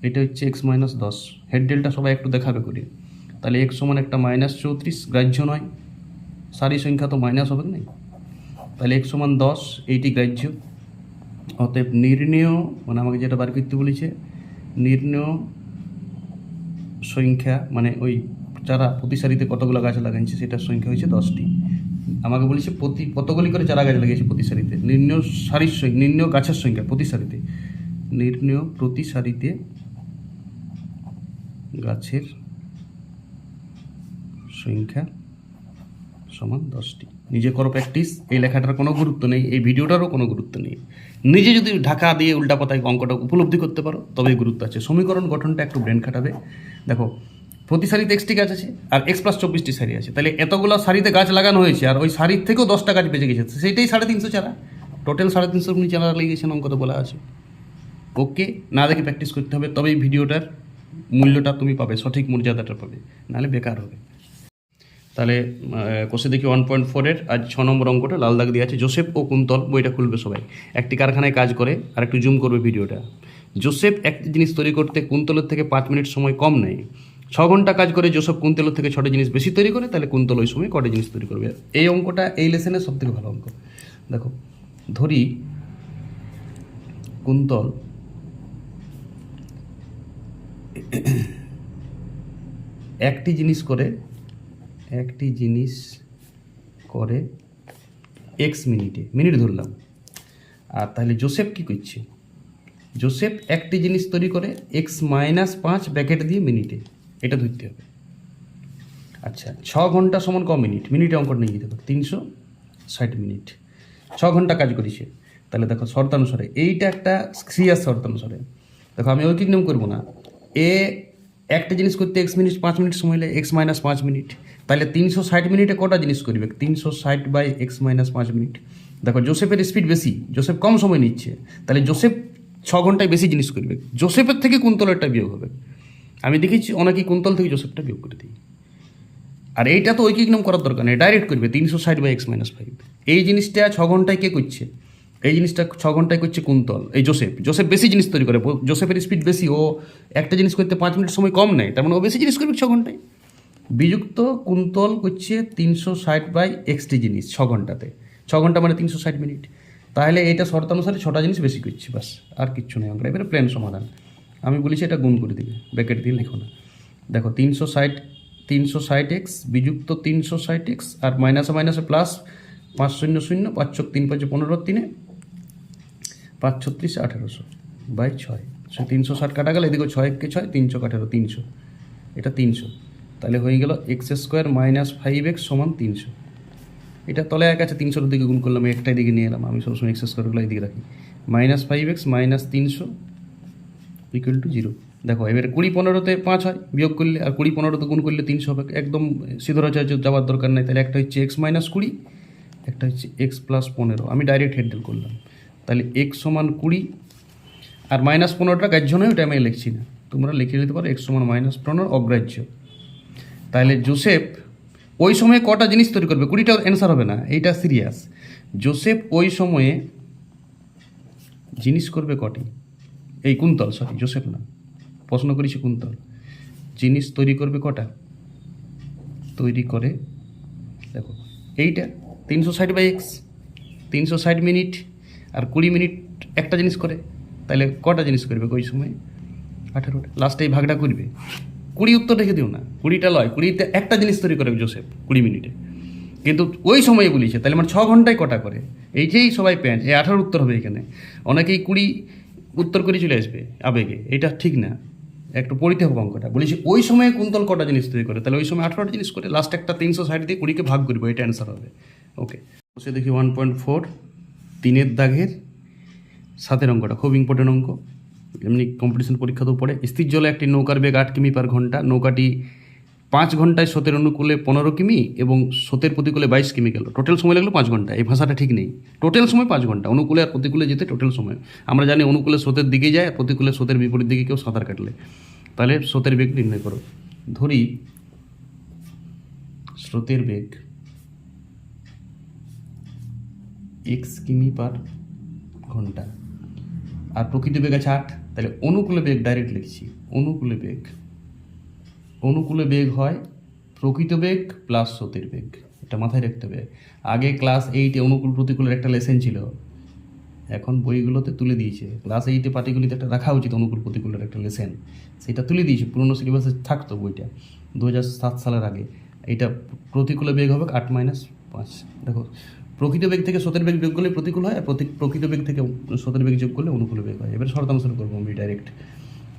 এটা হচ্ছে x - 10, হেডডেলটা সবাই একটু দেখাবে করে। তাহলে x সমান একটা -34, গ্রাহ্য নয়, সারি সংখ্যা তো মাইনাস হবে না, তাহলে x সমান 10, এইটি গ্রাহ্য। অতএব নির্ণেয়, মানে আমাকে যেটা বার করতে বলেছে, নির্ণেয় সংখ্যা, মানে ওই চারা প্রতি সারিতে কতগুলো গাছ লাগাইছে সেটার সংখ্যা হয়েছে 10টি। আমাকে বলেছে কতগুলি করে চারা গাছ লাগিয়েছে প্রতি সারিতে। নির্ণেয় সারির সংখ্যা, নির্ণেয় গাছের সংখ্যা প্রতি সারিতে, নির্ণেয় প্রতি সারিতে গাছের সংখ্যা সমান 10টি। নিজে করো প্র্যাকটিস। এই লেখাটার কোনো গুরুত্ব নেই, এই ভিডিওটারও কোনো গুরুত্ব নেই। নিজে যদি ঢাকা দিয়ে উল্টাপাতায় অঙ্কটা উপলব্ধি করতে পারো তবেই গুরুত্ব আছে। সমীকরণ গঠনটা একটু ব্রেন খাটাবে। দেখো, প্রতি সারিতে এক্সটি গাছ আছে আর এক্স প্লাস 24টি সারি আছে, তাহলে এতগুলো সারিতে গাছ লাগানো হয়েছে, আর ওই সারির থেকেও 10টা গাছ বেঁচে গেছে, সেইটাই 350 চারা। টোটাল 350 চারা লেগেছেন, অঙ্ক তো বলা আছে। ওকে, না দেখে প্র্যাকটিস করতে হবে, তবেই ভিডিওটার মূল্যটা তুমি পাবে, সঠিক মর্যাদাটা পাবে, নাহলে বেকার হবে। তাহলে কোষে দেখি 1.4-এর আজ 6 নম্বর অঙ্কটা লাল দাগ দিয়ে আছে। জোসেফ ও কুন্তল, বইটা খুলবে সবাই। একটি কারখানায় কাজ করে, আর একটু জুম করবে ভিডিওটা। জোসেফ একটি জিনিস তৈরি করতে কুন্তলের থেকে 5 মিনিট সময় কম নেয়। 6 ঘন্টা কাজ করে জোসেফ কুন্তলের থেকে 6টি জিনিস বেশি তৈরি করে, তাহলে কুন্তল ওই সময় কটা জিনিস তৈরি করবে? এই অঙ্কটা এই লেসনের সবথেকে ভালো অঙ্ক। দেখো, ধরি কুন্তল একটি জিনিস করে এক্স মিনিটে, মিনিট ধরলাম। আর তাহলে জোসেফ কি করছে? জোসেফ একটি জিনিস তৈরি করে x-5 ব্র্যাকেট দিয়ে মিনিটে, এটা ধরতে হবে। আচ্ছা, 6 ঘন্টা সমান ক মিনিট? মিনিটে অঙ্কটা নিয়ে দেখো, 360 মিনিট। 6 ঘন্টা কাজ করেছে, তাহলে দেখো শর্তানুসারে এইটা একটা ক্রিয়ার শর্তানুসারে। দেখো, আমি ঐকিক নিয়ম করবো না। একটা জিনিস করতে x মিনিট 5 মিনিট সময় লাগে, x-5 মিনিট, তাহলে 360 মিনিটে কটা জিনিস করবে? 360/x-5 minute. দেখো, জোসেফের স্পিড বেশি, জোসেফ কম সময় নিচ্ছে, তাহলে জোসেফ 6 ঘন্টায় বেশি জিনিস করবে। জোসেফের থেকে কুন্তলেরটা বিয়োগ হবে। আমি দেখেছি অনেকেই কুন্তল থেকে জোসেফটা বিয়োগ করে দিই। আর এইটা তো ঐকিক নিয়ম করার দরকার নেই, ডাইরেক্ট করবে 360/x-5। এই জিনিসটা 6 ঘন্টায় কে করছে? এই জিনিসটা 6 ঘন্টায় করছে কুন্তল, এই জোসেফ বেশি জিনিস তৈরি করে, জোসেফের স্পিড বেশি, ও একটা জিনিস করতে 5 মিনিট সময় কম নেয়, তার মানে ও বেশি জিনিস করবে 6 ঘন্টায়। বিযুক্ত কুন্তল করছে 360/x জিনিস 6 ঘন্টাতে, 6 ঘন্টা মানে 360 মিনিট। তাহলে এটা শর্তানুসারে 6টা জিনিস বেশি করছে, বাস, আর কিচ্ছু নেই অঙ্কটা। এবারে প্লেন সমাধান, আমি বলেছি এটা গুণ করে দিবে, ব্র্যাকেট দিয়ে লিখো না। দেখো 360x বিযুক্ত 360x আর মাইনাসে মাইনাসে প্লাস 5 0 0 5 × 3 5 15 3 5 36 1800/6। 360 কাটা গেলে এদিকে 6 × 6 3 × 18 300, এটা 300। তাহলে হয়ে গেল x² - 5x = 300। এটা তলে এক আছে, 300 দিকে গুণ করলাম, একটাই দিকে নিয়ে এলাম, আমি সবসময় x² এদিকে রাখি। -5x - 300 = 0। দেখো এবারে 20 15-তে 5 হয় বিয়োগ করলে, আর 20 15-তে গুণ করলে 300 হবে। একদম সিধরাচার্য যাওয়ার দরকার নাই। তাহলে একটা হচ্ছে x - 20, একটা হচ্ছে x + 15। আমি ডাইরেক্ট হ্যান্ডেল করলাম। তাহলে x = 20 আর -15টা গ্রাহ্য নয়, ওটা আমি লিখছি না, তোমরা লিখে নিতে পারো। x = -15 অগ্রাহ্য। তাহলে জোসেফ ওই সময়ে কটা জিনিস তৈরি করবে? 20টা অ্যান্সার হবে না, এইটা সিরিয়াস। জোসেফ ওই সময়ে জিনিস করবে কটি? এই কুন্তল, সরি জোসেফ না, প্রশ্ন করেছি কুন্তল। জিনিস তৈরি করবে কটা? তৈরি করে, দেখো এইটা 360/x, 360 মিনিট আর 20 মিনিট একটা জিনিস করে। তাহলে কটা জিনিস করবে ওই সময়? 18টা। লাস্টে এই ভাগটা করবে। 20 উত্তর রেখে দিও না, 20টা লয়, 20তে একটা জিনিস তৈরি করে জোসেফ 20 মিনিটে, কিন্তু ওই সময়ে বলিছে। তাহলে মানে 6 ঘন্টায় কটা করে? এই যেই সবাই প্যান্ট, এই 18 উত্তর হবে এখানে। অনেকেই 20 উত্তর করে চলে আসবে আবেগে, এটা ঠিক না, একটু পড়িতে হবে অঙ্কটা। বলেছি ওই সময়ে কুন্তল কটা জিনিস তৈরি করে, তাহলে ওই সময় 18টা জিনিস করে, লাস্ট একটা 360 দিয়ে 20কে ভাগ করবো, এটা অ্যান্সার হবে। ওকে, বসে দেখি 1.4 3-এর দাগের 7-এর অঙ্কটা, খুব ইম্পর্টেন্ট অঙ্ক, এমনি কম্পিটিশন পরীক্ষাতেও পড়ে। স্থির জলে একটি নৌকার বেগ 8 কিমি/ঘন্টা। নৌকাটি 5 ঘন্টায় স্রোতের অনুকূলে 15 কিমি এবং স্রোতের প্রতিকূলে 22 কিমি গেল। টোটাল সময় লাগলো 5 ঘন্টা। এই ভাষাটা ঠিক নেই, টোটাল সময় 5 ঘন্টা। অনুকূলে আর প্রতিকূলে যেতে টোটাল সময়, আমরা জানি অনুকূলে স্রোতের দিকে যায়, আর প্রতিকূলে স্রোতের বিপরীত দিকে কেউ সাঁতার কাটলে। তাহলে স্রোতের বেগ নির্ণয় করো। ধরি স্রোতের বেগ x কিমি/ঘন্টা আর প্রকৃত বেগ আছে 8। তাহলে অনুকূলে বেগ ডাইরেক্ট লিখছি, অনুকূলে বেগ হয় প্রকৃত বেগ প্লাস স্রোতের বেগ, এটা মাথায় রাখতে হবে। আগে ক্লাস 8-এ অনুকূল প্রতিকূলের একটা লেসেন ছিল, এখন বইগুলোতে তুলে দিয়েছে। ক্লাস 8-এ পাটিগুলিতে একটা রাখা উচিত অনুকূল প্রতিকূলের একটা লেসেন, সেটা তুলে দিয়েছে, পুরনো সিলেবাসে থাকতো বইটা 2007 সালের আগে। এইটা প্রতিকূলে বেগ হবে 8 - 5। দেখো প্রকৃত বেগ থেকে স্রোতের বেগ যোগ করলে প্রতিকূল হয়, আর প্রকৃত বেগ থেকে স্রোতের বেগ যোগ করলে অনুকূল বেগ হয়। এবার শর্তানুসারে করবো আমি ডাইরেক্ট।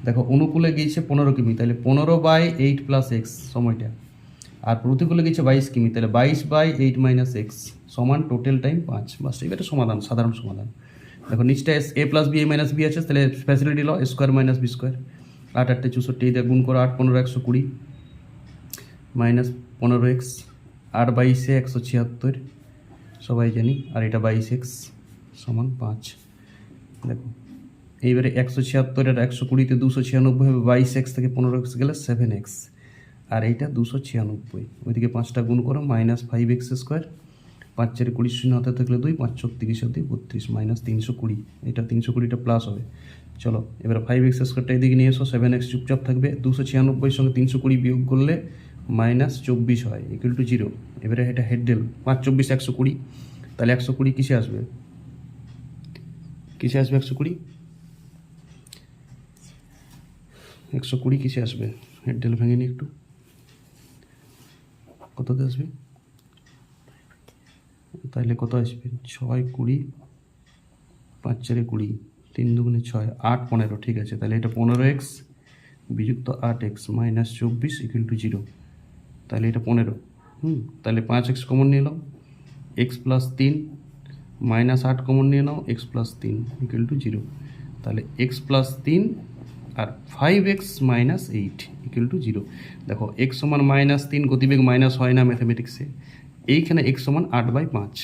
দেখো অনুকূলে গিয়েছে 15 কিমি, তাহলে 15/8 + x সময়টা, আর প্রতিকূলে গেছে 22 কিমি, তাহলে 22/8 - x সমান টোটাল টাইম 5। বাস, এবার সমাধান, সাধারণ সমাধান। দেখো নিচটা a + b a - b আছে, তাহলে ফ্যাসিলিটি ল a² - b²। 8 8 64, এটা গুণ করো, 8 15 120 -15x, 8 22 176 সবাই জানি, আর এটা 22x = 5। দেখো এইবারে 176 আর 120-তে 296 হবে, 22x থেকে 15x গেলে 7x, আর এইটা 296। ওইদিকে 5টা গুণ করো, -5x², 5 4 20 শূন্য হাতে থাকলে 2, 5 4 30 32 -320, এটা 320টা প্লাস হবে। চলো এবার 5x² এদিকে নিয়ে এসো, 7x চুপচাপ থাকবে। 296 সঙ্গে 320 বিয়োগ করলে -24 হয়, = 0। এবারে এটা হেডেল 5 24 120, তাহলে 120 কিসে আসবে? 120 120 কিসে আসবে? হেডেল ভেঙে নি একটু, কততে আসবে? তাহলে কত আসবে? 6 20 5 4 20 3 2 6 8 15, ঠিক আছে। তাহলে এটা 15x বিযুক্ত 8x -24 = 0। তাহলে এটা 15। তাহলে 5x কমন নিয়ে নাও, x + 3 -8 কমন নিয়ে নাও, x + 3 = 0। তাহলে x + 3 আর 5x - 8 = 0। দেখো x = -3, গতিবেগ মাইনাস হয় না ম্যাথামেটিক্সে। এইখানে x = 8/5।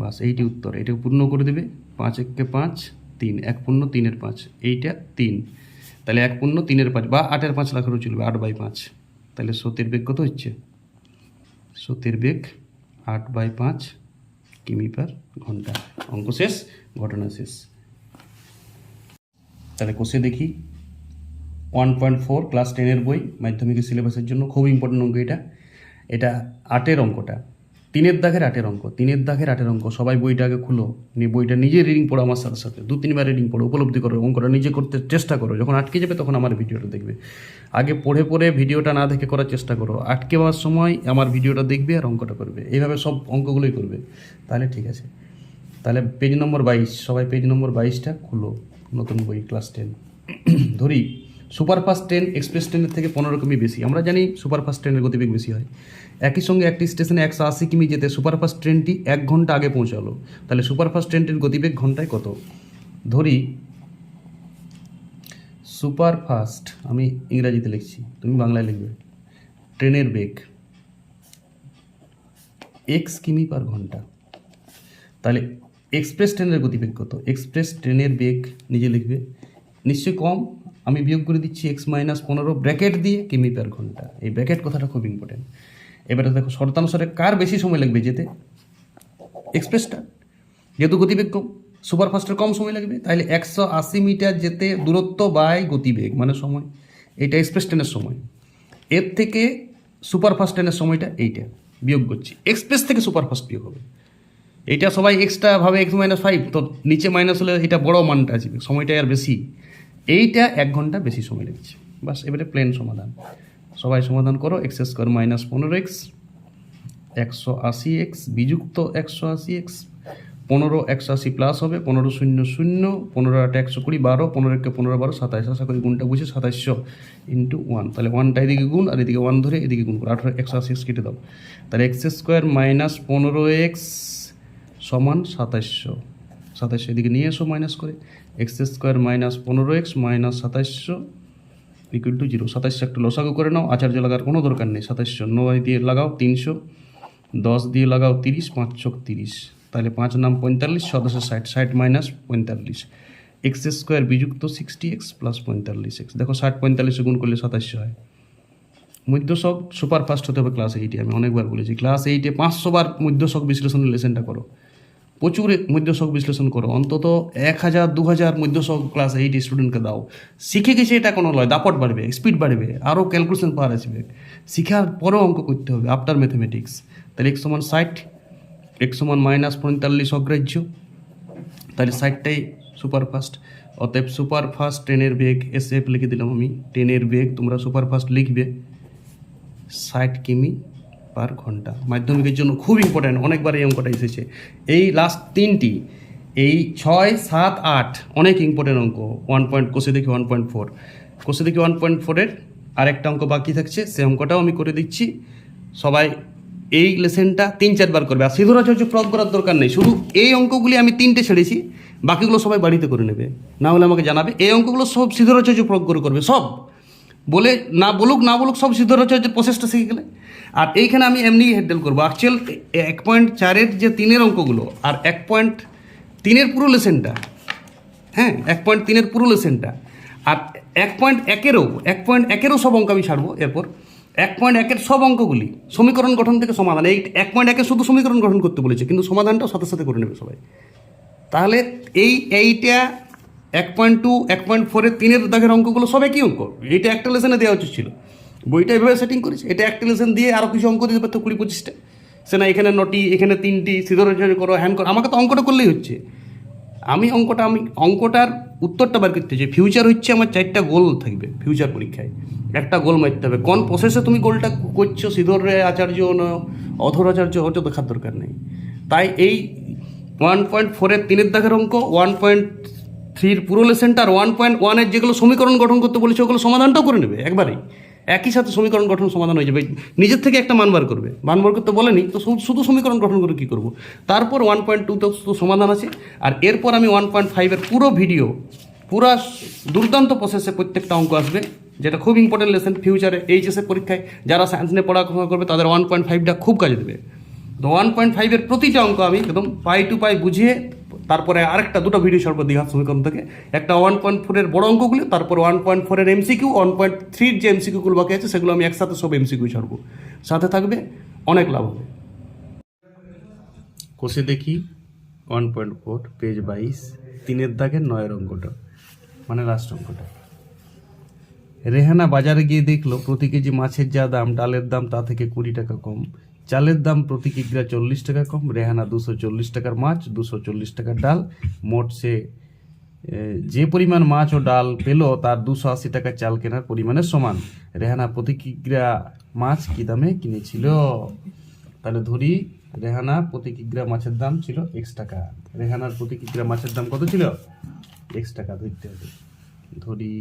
বাস, এইটি উত্তর। এটাকে পূর্ণ করে দেবে, 5 1 5 3, 1 পূর্ণ 3-এর 5, এইটা 3 তাহলে 1/3 বা 8/5 লাখেরও চলবে, 8/5। তাহলে স্রোতের বেগ কত হচ্ছে? স্রোতের বেগ 8/5 কিমি পার ঘন্টা। অঙ্ক শেষ, ঘটনা শেষ। তাহলে কোষে দেখি 1.4 ক্লাস 10-এর বই, মাধ্যমিকের সিলেবাসের জন্য খুব ইম্পর্টেন্ট অঙ্ক এটা। এটা 8-এর অঙ্কটা, 3-এর দাগের 8-এর অঙ্ক। 3-এর দাগের 8-এর অঙ্ক সবাই বইটা আগে খুলো, নিয়ে বইটা নিজে রিডিং পড়ো আমার সাথে সাথে, 2-3 বার রিডিং পড়ো, উপলব্ধি করো, অঙ্কটা নিজে করতে চেষ্টা করো। যখন আটকে যাবে তখন আমার ভিডিওটা দেখবে। আগে পড়ে পড়ে ভিডিওটা না দেখে করার চেষ্টা করো, আটকে যাওয়ার সময় আমার ভিডিওটা দেখবে আর অঙ্কটা করবে, এইভাবে সব অঙ্কগুলোই করবে, তাহলে ঠিক আছে। তাহলে পেজ নম্বর 22, সবাই পেজ নম্বর 22টা খুলো, নতুন বই ক্লাস 10। ধরি সুপারফাস্ট ট্রেন এক্সপ্রেস ট্রেনের থেকে 15 কিমি বেশি। আমরা জানি সুপারফাস্ট ট্রেনের গতিবেগ বেশি হয়। একই সঙ্গে একটি স্টেশনে 180 কিমি যেতে সুপারফাস্ট ট্রেনটি 1 ঘন্টা আগে পৌঁছালো, তাহলে সুপারফাস্ট ট্রেনটির গতিবেগ ঘন্টায় কত? ধরি সুপারফাস্ট, আমি ইংরাজিতে লিখছি, তুমি বাংলায় লিখবে, ট্রেনের বেগ x কিমি পার ঘন্টা। তাহলে এক্সপ্রেস ট্রেনের গতিবেগ কত? এক্সপ্রেস ট্রেনের বেগ নিজে লিখবে, নিশ্চয়ই কম, আমি বিয়োগ করে দিচ্ছি x-15 ব্র্যাকেট দিয়ে কিমি পার ঘন্টা। এই ব্র্যাকেট কথাটা খুব ইম্পর্টেন্ট। এবারে দেখো শর্তানুসারে কার বেশি সময় লাগবে যেতে? এক্সপ্রেসটা, যেহেতু গতিবেগ কম, সুপারফাস্টের কম সময় লাগবে, তাহলে 180 মিটার যেতে দূরত্ব বাই গতিবেগ মানে সময়, এইটা এক্সপ্রেস ট্রেনের সময়। এর থেকে সুপারফাস্ট ট্রেনের সময়টা এইটা বিয়োগ করছি, এক্সপ্রেস থেকে সুপারফাস্ট বিয়োগ হবে। এইটা সবাই এক্সট্রা ভাবে x-5, তো নিচে মাইনাস হলে এটা বড় মানটা আসবে, সময়টা আর বেশি, এইটা 1 ঘন্টা বেশি সময় লেগেছে। বাস, এবারে প্লেন সমাধান, সবাই সমাধান করো। x² - 15x 180x বিযুক্ত 180x, 15 180 plus হবে 15 0 0, 15 8 120, 12, 15 1 15 12 27। আশা করি গুণটা বুঝে 2700 × 1, তাহলে 1টা এদিকে গুণ আর এদিকে 1 ধরে এদিকে গুণ করে 18 180x কেটে দাও। তাহলে x² - 15x সমান 2700, 2700 এদিকে নিয়ে এসো মাইনাস করে, x² - 15x - 2700 ইকুয়াল টু 0। 2700 একটু লসাগু করে নাও, আচার্য লাগার কোনো দরকার নেই। 2700 9 দিয়ে লাগাও 300, 10 দিয়ে লাগাও 30, 5 × 30, তাহলে 5 নাম 45, 7 60, 60 - 45, x² বিযুক্ত 60x প্লাস 45x। দেখো 60 45 গুণ করলে 2700 হয়। মধ্যশক সুপারফাস্ট হতে হবে ক্লাস 8-এ, আমি অনেকবার বলেছি ক্লাস 8-এ 500 বার মধ্যশক বিশ্লেষণের লেসেনটা করো, প্রচুর মধ্যশক বিশ্লেষণ করো, অন্তত 1000 2000 মধ্যশক ক্লাস 8 স্টুডেন্টকে দাও। শিখে গেছে এটা কোনো নয়, দাপট বাড়বে, স্পিড বাড়বে, আরও ক্যালকুলেশন পাওয়ার আসবে, শিখার পরেও অঙ্ক করতে হবে আফটার ম্যাথমেটিক্স। তাহলে x = 60, x = -45 অগ্রাহ্য, তাহলে 60টাই সুপারফাস্ট। অতএব সুপারফাস্ট ট্রেনের বেগ SF লিখে দিলাম আমি, ট্রেনের বেগ তোমরা সুপারফাস্ট লিখবে 60 কিমি পার ঘন্টা। মাধ্যমিকের জন্য খুব ইম্পর্ট্যান্ট, অনেকবার এই অঙ্কটা এসেছে। এই লাস্ট 3টি, এই 6, 7, 8 অনেক ইম্পর্টেন্ট অঙ্ক। কোষে দেখি 1.4, কোষে দেখি 1.4-এর আরেকটা অঙ্ক বাকি থাকছে, সে অঙ্কটাও আমি করে দিচ্ছি। সবাই এই লেসেনটা 3-4 বার করবে, আর সিদ্ধরাচার্য প্রয়োগ করার দরকার নেই, শুধু এই অঙ্কগুলি আমি 3টে ছেড়েছি, বাকিগুলো সবাই বাড়িতে করে নেবে, না হলে আমাকে জানাবে। এই অঙ্কগুলো সব সিদ্ধরাচার্য প্রয়োগ করে করবে, সব বলে না বলুক সব সিদ্ধরাচার্যের প্রসেসটা শিখে গেলে। আর এইখানে আমি এমনি হ্যান্ডেল করবো। অ্যাকচুয়াল 1.4-এর যে 3-এর অঙ্কগুলো আর 1.3-এর পুরো লেসেনটা, হ্যাঁ 1.3-এর পুরো লেসেনটা, আর 1.1-এরও সব অঙ্ক আমি ছাড়বো এরপর। 1.1-এর সব অঙ্কগুলি সমীকরণ গঠন থেকে সমাধান, এই 1.1-এ শুধু সমীকরণ গঠন করতে বলেছে, কিন্তু সমাধানটাও সাথে সাথে করে নেবে সবাই। তাহলে এইটা 1.2, 1.4-এর 3-এর দাগের অঙ্কগুলো সব একই অঙ্ক, এইটা একটা লেসেনে দেওয়া উচিত ছিল, বইটা এভাবে সেটিং করেছে। এটা একটা লেসেন দিয়ে আরও কিছু অঙ্ক দিতে পারতো 20-25টা, সে না এখানে 9টি, এখানে 3টি, সিদ্ধরাচার্য করো, হ্যান করো, আমাকে তো অঙ্কটা করলেই হচ্ছে। আমি অঙ্কটার উত্তরটা বার করতে চাই। ফিউচার হচ্ছে আমার 4টা গোল থাকবে ফিউচার পরীক্ষায়, একটা গোল মারতে হবে। কোন প্রসেসে তুমি গোলটা করছো, সিদ্ধরে আচার্য অধর আচার্য, ওটা দেখার দরকার নেই। তাই এই 1.4-এর 3-এর দাগের অঙ্ক, 1.3-র পুরো লেসেনটা, আর 1.1-এর যেগুলো সমীকরণ গঠন করতে বলেছে ওগুলো সমাধানটাও করে নেবে একবারেই, একই সাথে সমীকরণ গঠন সমাধান হয়ে যাবে। নিজের থেকে একটা মান বার করবে, মান বার করতে বলেনি তো শুধু সমীকরণ গঠন করে কী করবো। তারপর 1.2-তেও শুধু সমাধান আছে, আর এরপর আমি 1.5-এর পুরো ভিডিও, পুরা দুর্দান্ত প্রসেসে প্রত্যেকটা অঙ্ক আসবে, যেটা খুব ইম্পর্টেন্ট লেসেন ফিউচারে এইচএসের পরীক্ষায় যারা সায়েন্স নিয়ে পড়াশোনা করবে তাদের 1.5টা খুব কাজে দেবে। তো 1.5-এর প্রতিটা অঙ্ক আমি একদম পাই টু পাই বুঝিয়ে তারপরে আরেকটা দুটো ভিডিও ছাড়বো দীঘা সমীকরণ থেকে, একটা 1.4 বড় অঙ্কগুলো, তারপর 1.4 এমসিকিউ, 1.3 যে এমসিকিউগুলো বাকি আছে সেগুলো আমি একসাথে সব এমসিকিউ ছাড়বো। সাথে থাকবে, অনেক লাভ হবে। কষে দেখি 1.4 পেজ 22, 3 দাগের 9 অঙ্কটা, মানে লাস্ট অঙ্কটা। রেহানা বাজারে গিয়ে দেখলো প্রতি কেজি মাছের যা দাম, ডালের দাম তা থেকে 20 টাকা কম, চালের দাম প্রতি কিগ্রা 40 টাকা কম। রেহানা 240 টাকার মাছ, 240 টাকার ডাল, মোট সে যে পরিমাণ মাছ ও ডাল পেল তার 280 টাকা চাল কেনার পরিমাণের সমান। রেহানা প্রতি কিগ্রা মাছ কি দামে কিনেছিল? তাহলে ধরি রেহানা প্রতি কিগ্রা মাছের দাম ছিল x টাকা। রেহানার প্রতি কিগ্রা মাছের দাম কত ছিল? x টাকা ধরতে হবে। ধরি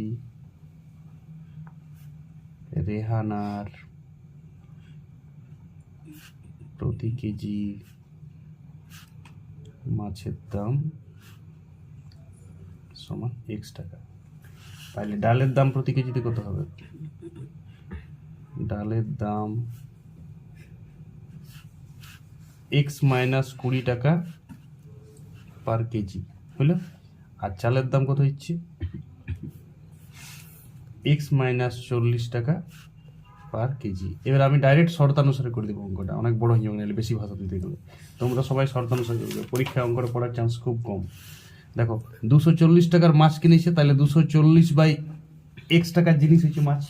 রেহানার প্রতি কেজি মাছের দাম সমান x টাকা। তাহলে ডালের দাম প্রতি কেজিতে কত হবে? ডালের দাম x মাইনাস 20 টাকা পার কেজি হলো। আর চালের দাম কত হচ্ছে? x মাইনাস 40 টাকা পার কেজি। এবার আমি ডাইরেক্ট শর্তানুসারে করে দেবো অঙ্কটা, অনেক বড় হয়ে যাবে বেশি ভাষা দিতে গেলে। তোমরা সবাই শর্তানুসারে করবে, পরীক্ষায় অঙ্কটা পড়ার চান্স খুব কম। দেখো 240 টাকার মাছ কিনেছে, তাহলে 240 বাই x টাকার জিনিস হচ্ছে মাছ।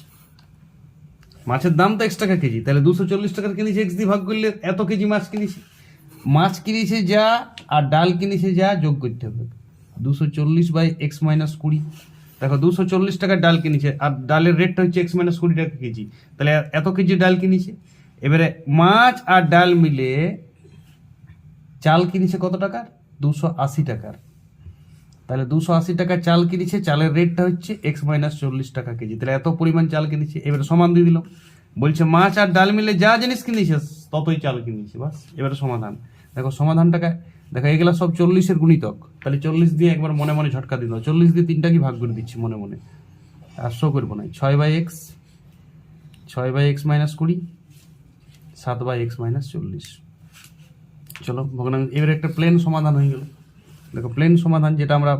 মাছের দাম তো x টাকা কেজি, তাহলে 240 টাকার কিনেছে, x দিয়ে ভাগ করলে এত কেজি মাছ কিনেছে। মাছ কিনেছে যা আর ডাল কিনেছে যা যোগ করতে হবে। 240 বাই x মাইনাস 20। দেখো 240 টাকার ডাল কিনেছে আর ডালের রেটটা হচ্ছে x মাইনাস 20 টাকা কেজি, তাহলে এত কেজি ডাল কিনেছে। এবারে মাছ আর ডাল মিলে চাল কিনেছে কত টাকার? 280 টাকার। তাহলে 280 টাকা চাল কিনেছে, চালের রেটটা হচ্ছে x মাইনাস 40 টাকা কেজি, তাহলে এত পরিমাণ চাল কিনেছে। এবারে সমান দিয়ে দিল, বলছে মাছ আর ডাল মিলে যা জিনিস কিনেছে ততই চাল কিনেছে, বাস। এবারে সমাধান দেখো, সমাধানটাকে দেখো, এগুলা সব 40-এর গুণিতক, তাহলে 40 দিয়ে একবার মনে মনে ঝটকা দিল, 40 দিয়ে 3টা কি ভাগ করে দিচ্ছি মনে মনে, আর শো করবো না। 6 by x minus 20, 7 by x minus 40। চলো ভগ্নাংশ, এবারে একটা প্লেন সমাধান হয়ে গেল। দেখো প্লেন সমাধান যেটা আমরা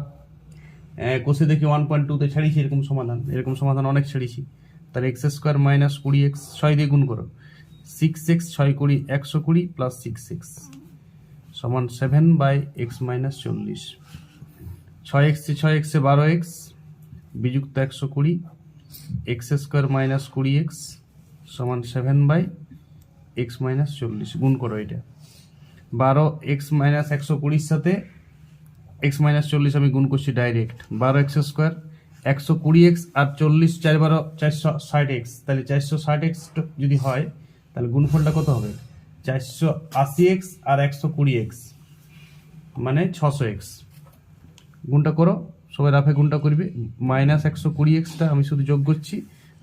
কোষে দেখি 1.2-তে ছাড়িয়েছি, এরকম সমাধান অনেক ছেড়েছি। তাহলে x² মাইনাস 20x, 6 দিয়ে গুণ করো, 6x 6 20 120 প্লাস 6x সমান 7 by x minus 40। 6x 12x বিযুক্ত 120, x² মাইনাস 20x সমান 7 বাই x মাইনাস 40। গুণ করো এটা, 12x মাইনাস 120-র সাথে x মাইনাস 40 আমি গুণ করছি ডাইরেক্ট। 12x² 120x আর 40 4 12 460x, তাহলে 460x যদি হয় তাহলে গুণফলটা কত হবে? 480x আর 120x মানে 600x। গুণটা করো, সবাই রাফে গুণটা করবে। মাইনাস 120xটা আমি শুধু যোগ করছি,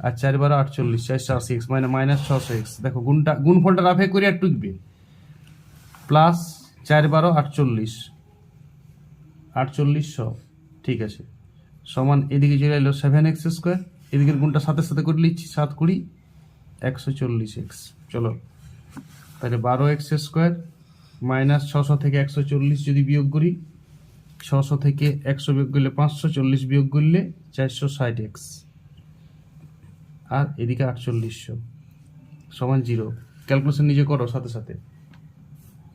আর 4 12 48, 480x মানে মাইনাস 600x। দেখো গুণফলটা রাফে করে আর টুকবে, প্লাস 4 12 48, 4800, ঠিক আছে, সমান এদিকে চলে এলো 7x², এদিকের গুণটা সাথে সাথে করে নিচ্ছি, 7 20 140x। চলো তাহলে 12x² মাইনাস 600 থেকে 140 যদি বিয়োগ করি, 600 থেকে 100 বিয়োগ করলে 540 বিয়োগ করলে 460x, আর এদিকে 4800 সমান 0। ক্যালকুলেশন নিজে করো সাথে সাথে।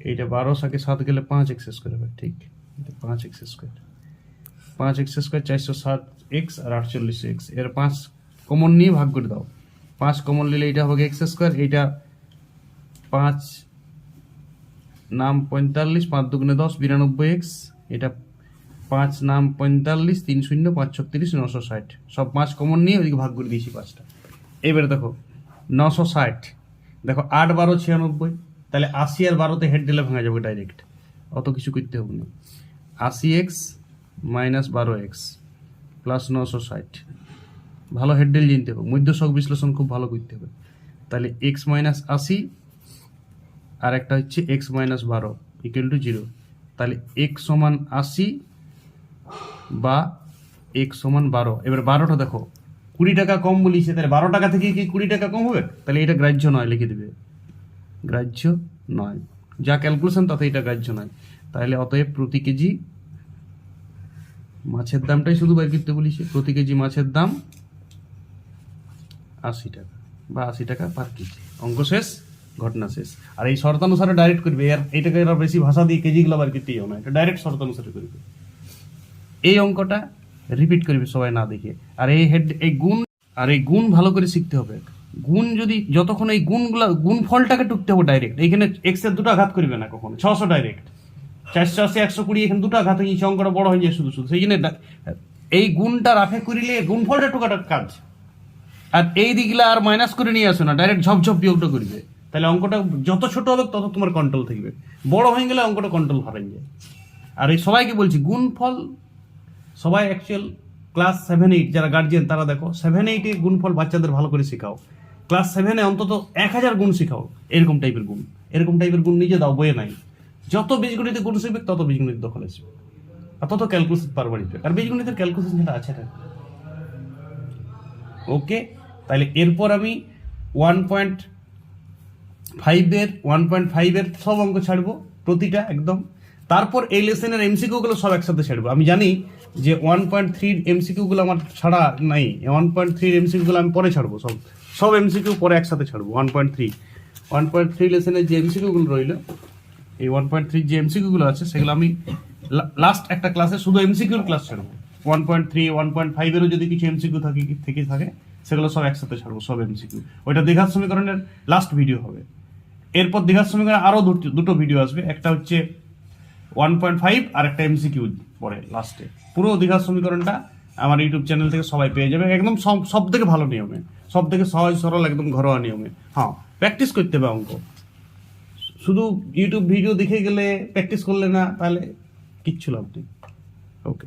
এইটা 12 সাথে 7 গেলে 5x² হবে, ঠিক 5x², 460x আর 48x। এর 5 কমন নিয়ে ভাগ করে দাও, 5 কমন নিলে এটা হবে x², এইটা 5 নাম 45, 5 দুগুণে 10 92x, এটা 5 নাম 45, 3 0 5 36 960, সব 5 কমন নিয়ে ওইদিকে ভাগ করে দিয়েছি 5টা। এবারে দেখো 960, দেখো 8 12 96, তাহলে 80 আর 12-তে হেড দিলে ভাঙা যাবে ডাইরেক্ট, অত কিছু করতে হবে না। 80x মাইনাস 12x প্লাস 960, ভালো হেডডেল জানতে হবে, মধ্যশক বিশ্লেষণ খুব ভালো করতে হবে। তাহলে x মাইনাস 80 আর একটা হচ্ছে x মাইনাস 12 ইকুয়াল টু 0। তাহলে x সমান 80 বা x সমান 12। এবার 12টা দেখো 20 টাকা কম বলিছে, তাহলে 12 টাকা থেকে কি 20 টাকা কম হবে? তাহলে এটা গ্রাহ্য নয়, লিখে দেবে গ্রাহ্য নয়, যা ক্যালকুলেশন তাতে এটা গ্রাহ্য নয়। তাহলে অতএব প্রতি কেজি মাছের দামটাই শুধু বের করতে বলিছে। প্রতি কেজি মাছের দাম 80 টাকা বা 80 টাকা পার কেজি। অঙ্ক শেষ, ঘটনা শেষ। আর এই শর্তানুসারে ডাইরেক্ট করবে, আর এইটাকে এরা বেশি ভাষা দিয়ে কেজিগুলো বার করতেই হবে না, এটা ডাইরেক্ট শর্তানুসারে করবে। এই অঙ্কটা রিপিট করবে সবাই না দেখে। আর এই গুণ ভালো করে শিখতে হবে। গুণ যদি যতক্ষণ এই গুণ ফলটাকে টুকতে হবে ডাইরেক্ট। এইখানে এক্স এর দুটো ঘাত করবে না কখনো, 600 ডাইরেক্ট 480 120, এখানে দুটো ঘাত হয়ে যাচ্ছে, অঙ্কটা বড় হয়ে যায় শুধু শুধু। সেই জন্য এই গুণটা রাফে করিলে গুণ ফলটা টুকাটা কাজ। আর এই দিকগুলা আর মাইনাস করে নিয়ে আসো না, ডাইরেক্ট ঝপঝপ বিয়োগটা করবে। তাহলে অঙ্কটা যত ছোট হবে তত তোমার কন্ট্রোল থাকবে। বড় হয়ে গেলে অঙ্কটা কন্ট্রোল হারিয়ে যায়। আর এই সবাইকে বলছি গুণ ফল সবাই অ্যাকচুয়াল ক্লাস 7-8 যারা গার্জিয়ান তারা দেখো 7-8 গুণফল বাচ্চাদের ভালো করে শেখাও। ক্লাস 7-এ অন্তত 1000 গুণ শেখাও, এরকম টাইপের গুণ নিজে দাও, বইয়ে নাই। যত বীজগণিতে গুণ শিখবে তত বীজগণিত দখল আসবে, আর তত ক্যালকুলেশন পারবার দিবে। আর বীজগণিতের ক্যালকুলেশন যেটা আছে না। ওকে, তাহলে এরপর আমি 1.5 এর সব অঙ্ক ছাড়বো, প্রতিটা একদম। তারপর এই লেসনের এমসিকিউ গুলো সব একসাথে ছাড়বো। আমি জানি যে 1.3 এমসিকিউ গুলো আমার ছাড়া নাই, 1.3 এমসিকিউ গুলো আমি পরে ছাড়বো, সব এমসিকিউ পরে একসাথে ছাড়বো। 1.3 লেসনের যে এমসিকিউ গুলো রইলো, এই 1.3 যে এমসিকিউ গুলো আছে সেগুলো আমি লাস্ট একটা ক্লাসে শুধু এমসিকিউর ক্লাস ছাড়বো। 1.3 1.5 এরও যদি কিছু এমসিকিউ থাকে সেগুলো সব একসাথে ছাড়বো, সব এমসিকিউ। ওইটা দ্বিঘাত সমীকরণের লাস্ট ভিডিও হবে। এরপর দ্বিঘাত সমীকরণে আরো দুটো ভিডিও আসবে, একটা হচ্ছে 1.5 আর একটা এমসিকিউ পরে লাস্টে। পুরো দ্বিঘাত সমীকরণটা আমার ইউটিউব চ্যানেল থেকে সবাই পেয়ে যাবে, একদম সব থেকে ভালো নিয়মে, সব থেকে সহজ সরল একদম ঘরোয়া নিয়মে। হ্যাঁ, প্র্যাকটিস করতে হবে অঙ্ক। শুধু ইউটিউব ভিডিও দেখে গেলে প্র্যাকটিস করলে না, তাহলে কিচ্ছু লাভ নেই। ওকে।